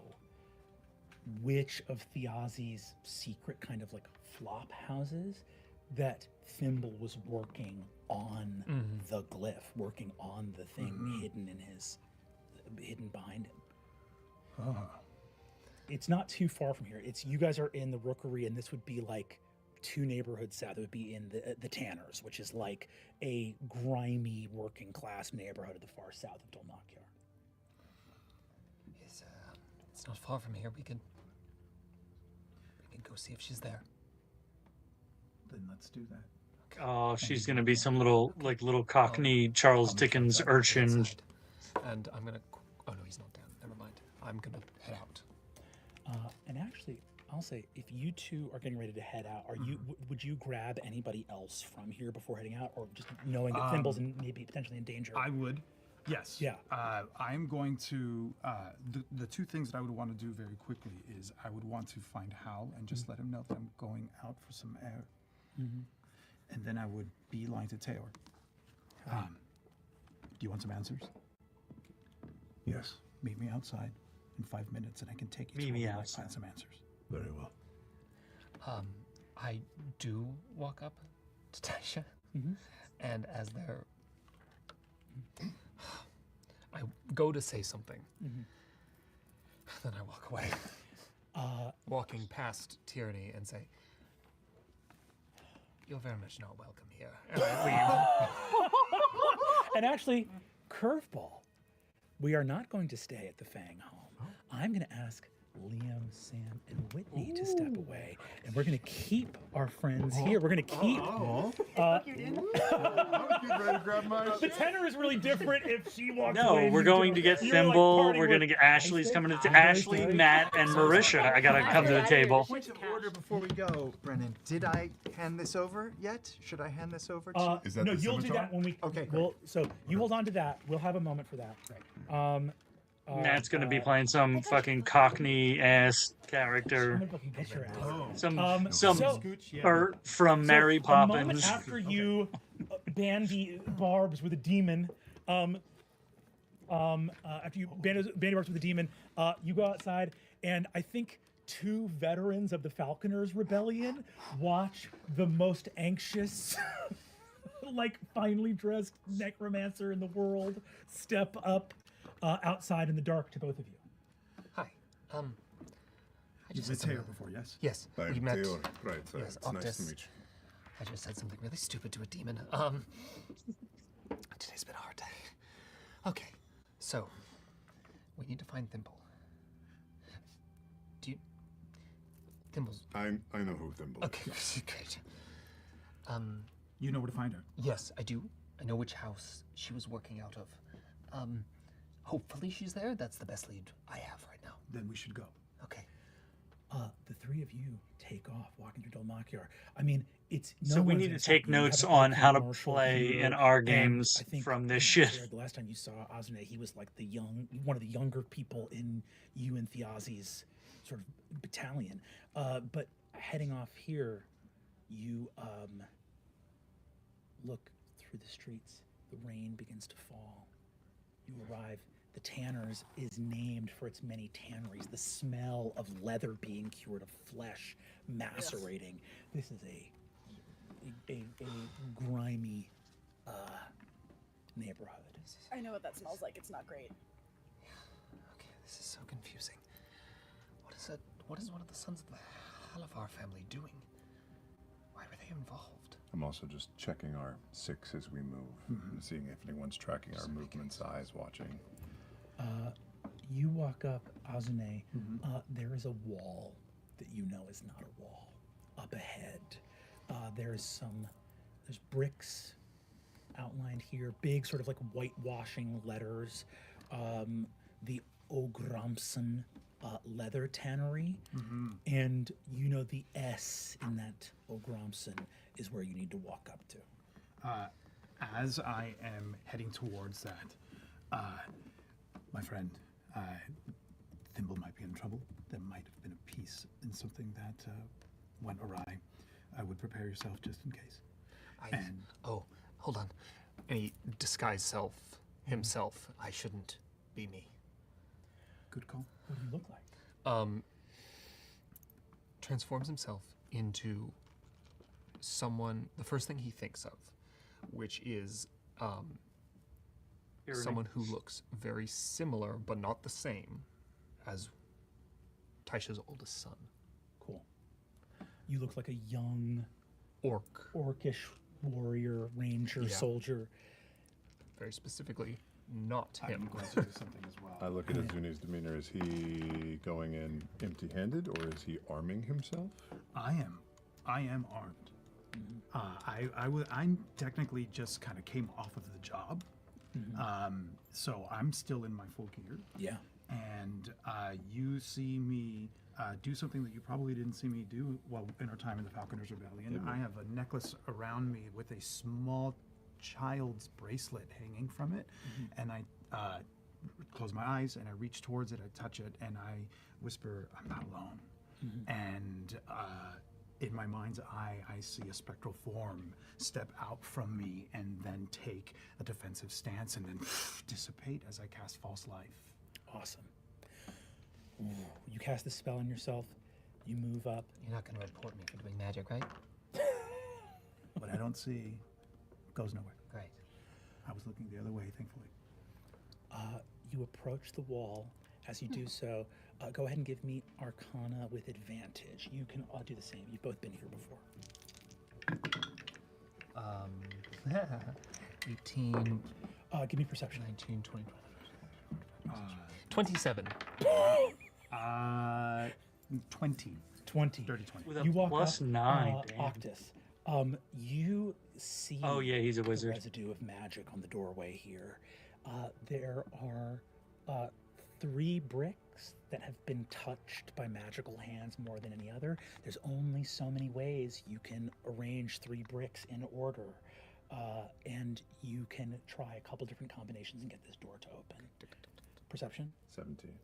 which of Thjazi's secret kind of flop houses that Thimble was working on the glyph, working on the thing hidden behind him. It's not too far from here. You guys are in the Rookery, and this would be 2 neighborhoods south. It would be in the Tanners, which is a grimy working class neighborhood at the far south of Dolmakyar. It's not far from here. We can go see if she's there. Then let's do that. Oh, she's gonna be some little Cockney Charles Dickens urchin. And I'm gonna. Oh no, he's not down. Never mind. I'm gonna head out. And actually, I'll say, if you two are getting ready to head out, are you? Would you grab anybody else from here before heading out, or just knowing that Thimble's maybe potentially in danger? I would. Yes. Yeah. I'm going to. The two things that I would want to do very quickly is I would want to find Hal and just let him know that I'm going out for some air, and then I would beeline to Teor. Do you want some answers? Yes. Meet me outside in 5 minutes, and I can take you Meet to me where I outside. find some answers. Very well. I do walk up to Thaisha, and as they're, I go to say something, then I walk away, walking past Tyranny and say, "You're very much not welcome here," and I leave. And actually, curveball. We are not going to stay at the Fang home. I'm going to ask Liam, Sam, and Whitney to step away, and we're going to keep our friends here. We're going to keep. The tenor is really different if she walks away. No, we're going to get Thimble. We're going to get Ashley's coming to Ashley, Matt, and Marisha. I gotta come to the table. Point of order before we go, Brennan. Did I hand this over yet? Should I hand this over to you? Is that no, the you'll do scimitar? that when we. Okay, Well, so you hold on to that. We'll have a moment for that. Matt's gonna be playing some fucking Cockney ass character. Some Bert from Mary A Poppins. moment after you bandy barbs with a demon, after you bandy barbs with a demon, you go outside, and I think 2 veterans of the Falconers Rebellion watch the most anxious, like finely dressed necromancer in the world step up outside in the dark to both of you. Hi. I You've just met said Teor something. before, yes? Yes. I'm We met. Teor Pridesire. Yes, It's nice to Occtis. meet you. I just said something really stupid to a demon. Today's been a hard day. Okay, so we need to find Thimble. Do you? Thimble's. I know who Thimble Okay, is. great. You know where to find her. Yes, I do. I know which house she was working out of. Hopefully she's there. That's the best lead I have right now. Then we should go. Okay. The 3 of you take off walking through Dolmakyar. I mean, it's So we need to take notes on how to play in our games from this shit. The last time you saw Azune, he was like one of the younger people in you and Thjazi's sort of battalion. But heading off here, you look through the streets. The rain begins to fall. You arrive. The Tanner's is named for its many tanneries. The smell of leather being cured, of flesh macerating. This is a grimy neighborhood. I know what that smells like. It's not great. Okay, this is so confusing. What is one of the sons of the Halover family doing? Why were they involved? I'm also just checking our 6 as we move, and seeing if anyone's tracking our movements, eyes watching. You walk up, Azune. There is a wall that you know is not a wall. Up ahead, there's bricks outlined here, big sort of like whitewashing letters. The Ogramson leather tannery, and you know the S in that Ogramson is where you need to walk up to. As I am heading towards that, my friend, Thimble might be in trouble. There might have been a piece in something that went awry. I would prepare yourself just in case. Oh, hold on. Any disguised self, himself. I shouldn't be me. Good call. What do you look like? Transforms himself into someone, the first thing he thinks of, which is someone who looks very similar, but not the same, as Taisha's oldest son. Cool. You look like a young orcish warrior, ranger, soldier. Very specifically, not him. I'm going to do something as well. I look at Azune's demeanor. Is he going in empty-handed, or is he arming himself? I am armed. I technically just kind of came off of the job. So I'm still in my full gear. Yeah. And you see me do something that you probably didn't see me do while in our time in the Falconers Rebellion. I have a necklace around me with a small child's bracelet hanging from it, and I close my eyes and I reach towards it, I touch it, and I whisper, "I'm not alone." And in my mind's eye, I see a spectral form step out from me and then take a defensive stance and then dissipate as I cast False Life. Awesome. Ooh, you cast the spell on yourself. You move up. You're not going to report me for doing magic, right? What I don't see goes nowhere. Great. I was looking the other way, thankfully. You approach the wall. As you do so, go ahead and give me Arcana with advantage. You can do the same. You've both been here before. 18. Give me perception. 19, 20, 27. 20. 20. Dirty 20. With a You walk plus up, 9. Damn. Occtis. You see Oh, yeah, he's a the wizard. residue of magic on the doorway here. There are 3 bricks that have been touched by magical hands more than any other. There's only so many ways you can arrange 3 bricks in order. And you can try a couple different combinations and get this door to open. Perception? 17.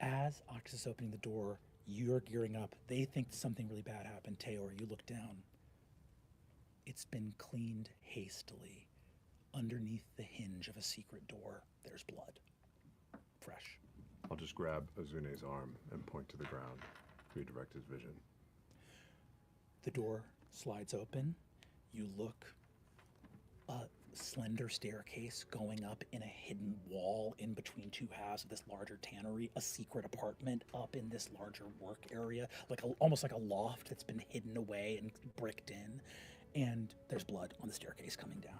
As Occtis is opening the door, you're gearing up. They think something really bad happened. Teor, you look down. It's been cleaned hastily. Underneath the hinge of a secret door, there's blood. Fresh. I'll just grab Azune's arm and point to the ground, redirect his vision. The door slides open. You look. A slender staircase going up in a hidden wall in between 2 halves of this larger tannery, a secret apartment up in this larger work area, almost like a loft that's been hidden away and bricked in. And there's blood on the staircase coming down.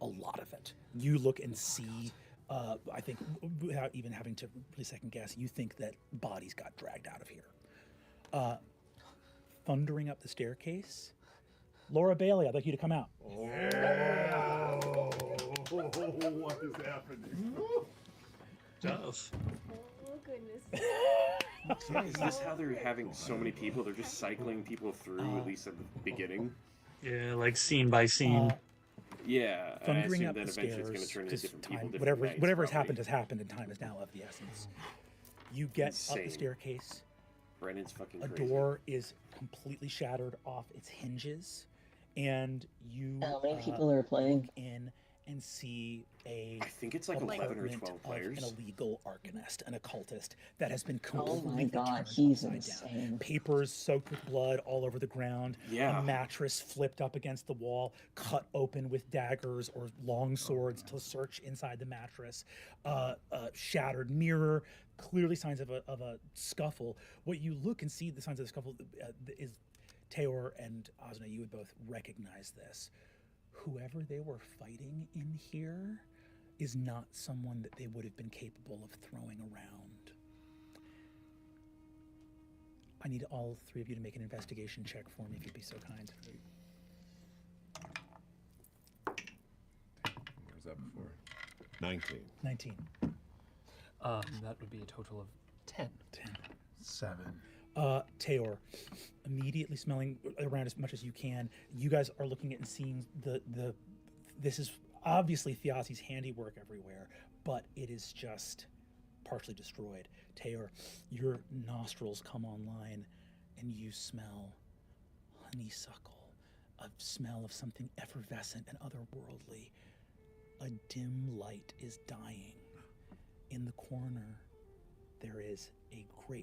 A lot of it. You look and see, I think, without even having to really second guess, you think that bodies got dragged out of here. Thundering up the staircase, Laura Bailey, I'd like you to come out. What is happening? Tough. Oh, goodness. Is this how they're having so many people? They're just cycling people through, at least at the beginning? Yeah, like scene by scene. Yeah, and I Thundering assume up that the eventually it's going to stairs, turn into just different time, people, different nights, whatever has probably. happened has happened, and time is now of the essence. You get up the Insane. staircase. Brennan's fucking A crazy. door is completely shattered off its hinges, and you How many people are playing? look in and see I think it's like 11 or 12 players. An illegal arcanist, an occultist that has been Oh completely my god, turned he's upside insane. down. Papers soaked with blood all over the ground. Yeah. A mattress flipped up against the wall, cut open with daggers or long swords to search inside the mattress. Shattered mirror, clearly signs of a scuffle. What you look and see the signs of the scuffle is Teor and Azune. You would both recognize this. Whoever they were fighting in here is not someone that they would have been capable of throwing around. I need all 3 of you to make an investigation check for me, if you'd be so kind. What was that before? 19. 19. That would be a total of 10. 7. Teor, immediately smelling around as much as you can, you guys are looking at and seeing this is obviously Thjazi's handiwork everywhere, but it is just partially destroyed. Teor, your nostrils come online and you smell honeysuckle, a smell of something effervescent and otherworldly. A dim light is dying. In the corner, there is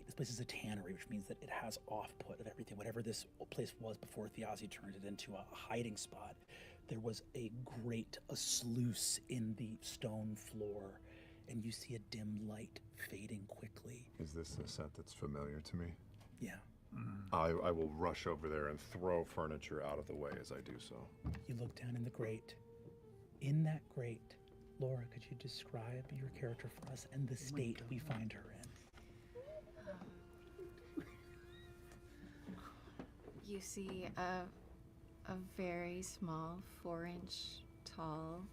this place is a tannery, which means that it has off-put of everything. Whatever this place was before Thjazi turned it into a hiding spot, there was a grate, a sluice in the stone floor, and you see a dim light fading quickly. Is this a set that's familiar to me? Yeah. I will rush over there and throw furniture out of the way as I do so. You look down in the grate. In that grate, Laura, could you describe your character for us and the state we find her in? You see a very small, 4-inch tall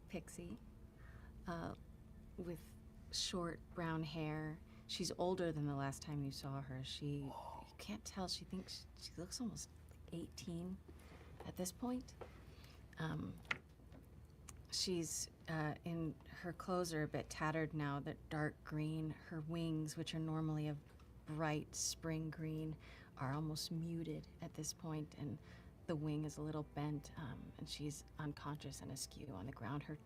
pixie with short brown hair. She's older than the last time you saw her. You can't tell. She thinks she looks almost 18 at this point. She's in her clothes are a bit tattered now. They're dark green. Her wings, which are normally a bright spring green, are almost muted at this point, and the wing is a little bent, and she's unconscious and askew on the ground. Her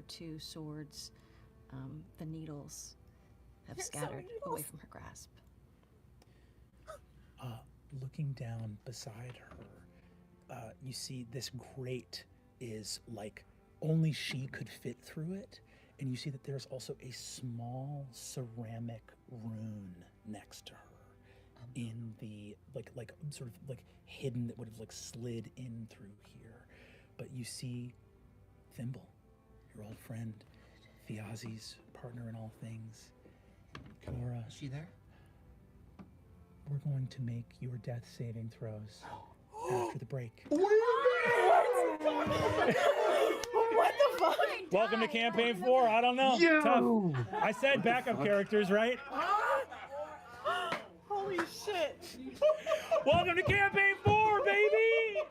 two swords, the needles have scattered away from her grasp. Looking down beside her, you see this grate is like only she could fit through it, and you see that there's also a small ceramic rune next to her in the like sort of like hidden that would have like slid in through here. But you see Thimble, your old friend, Thjazi's partner in all things. Laura, is she there? We're going to make your death saving throws after the break. What the fuck? Welcome to campaign 4. I don't know. Tough. I said backup characters, right? Holy shit. Welcome to campaign 4, baby!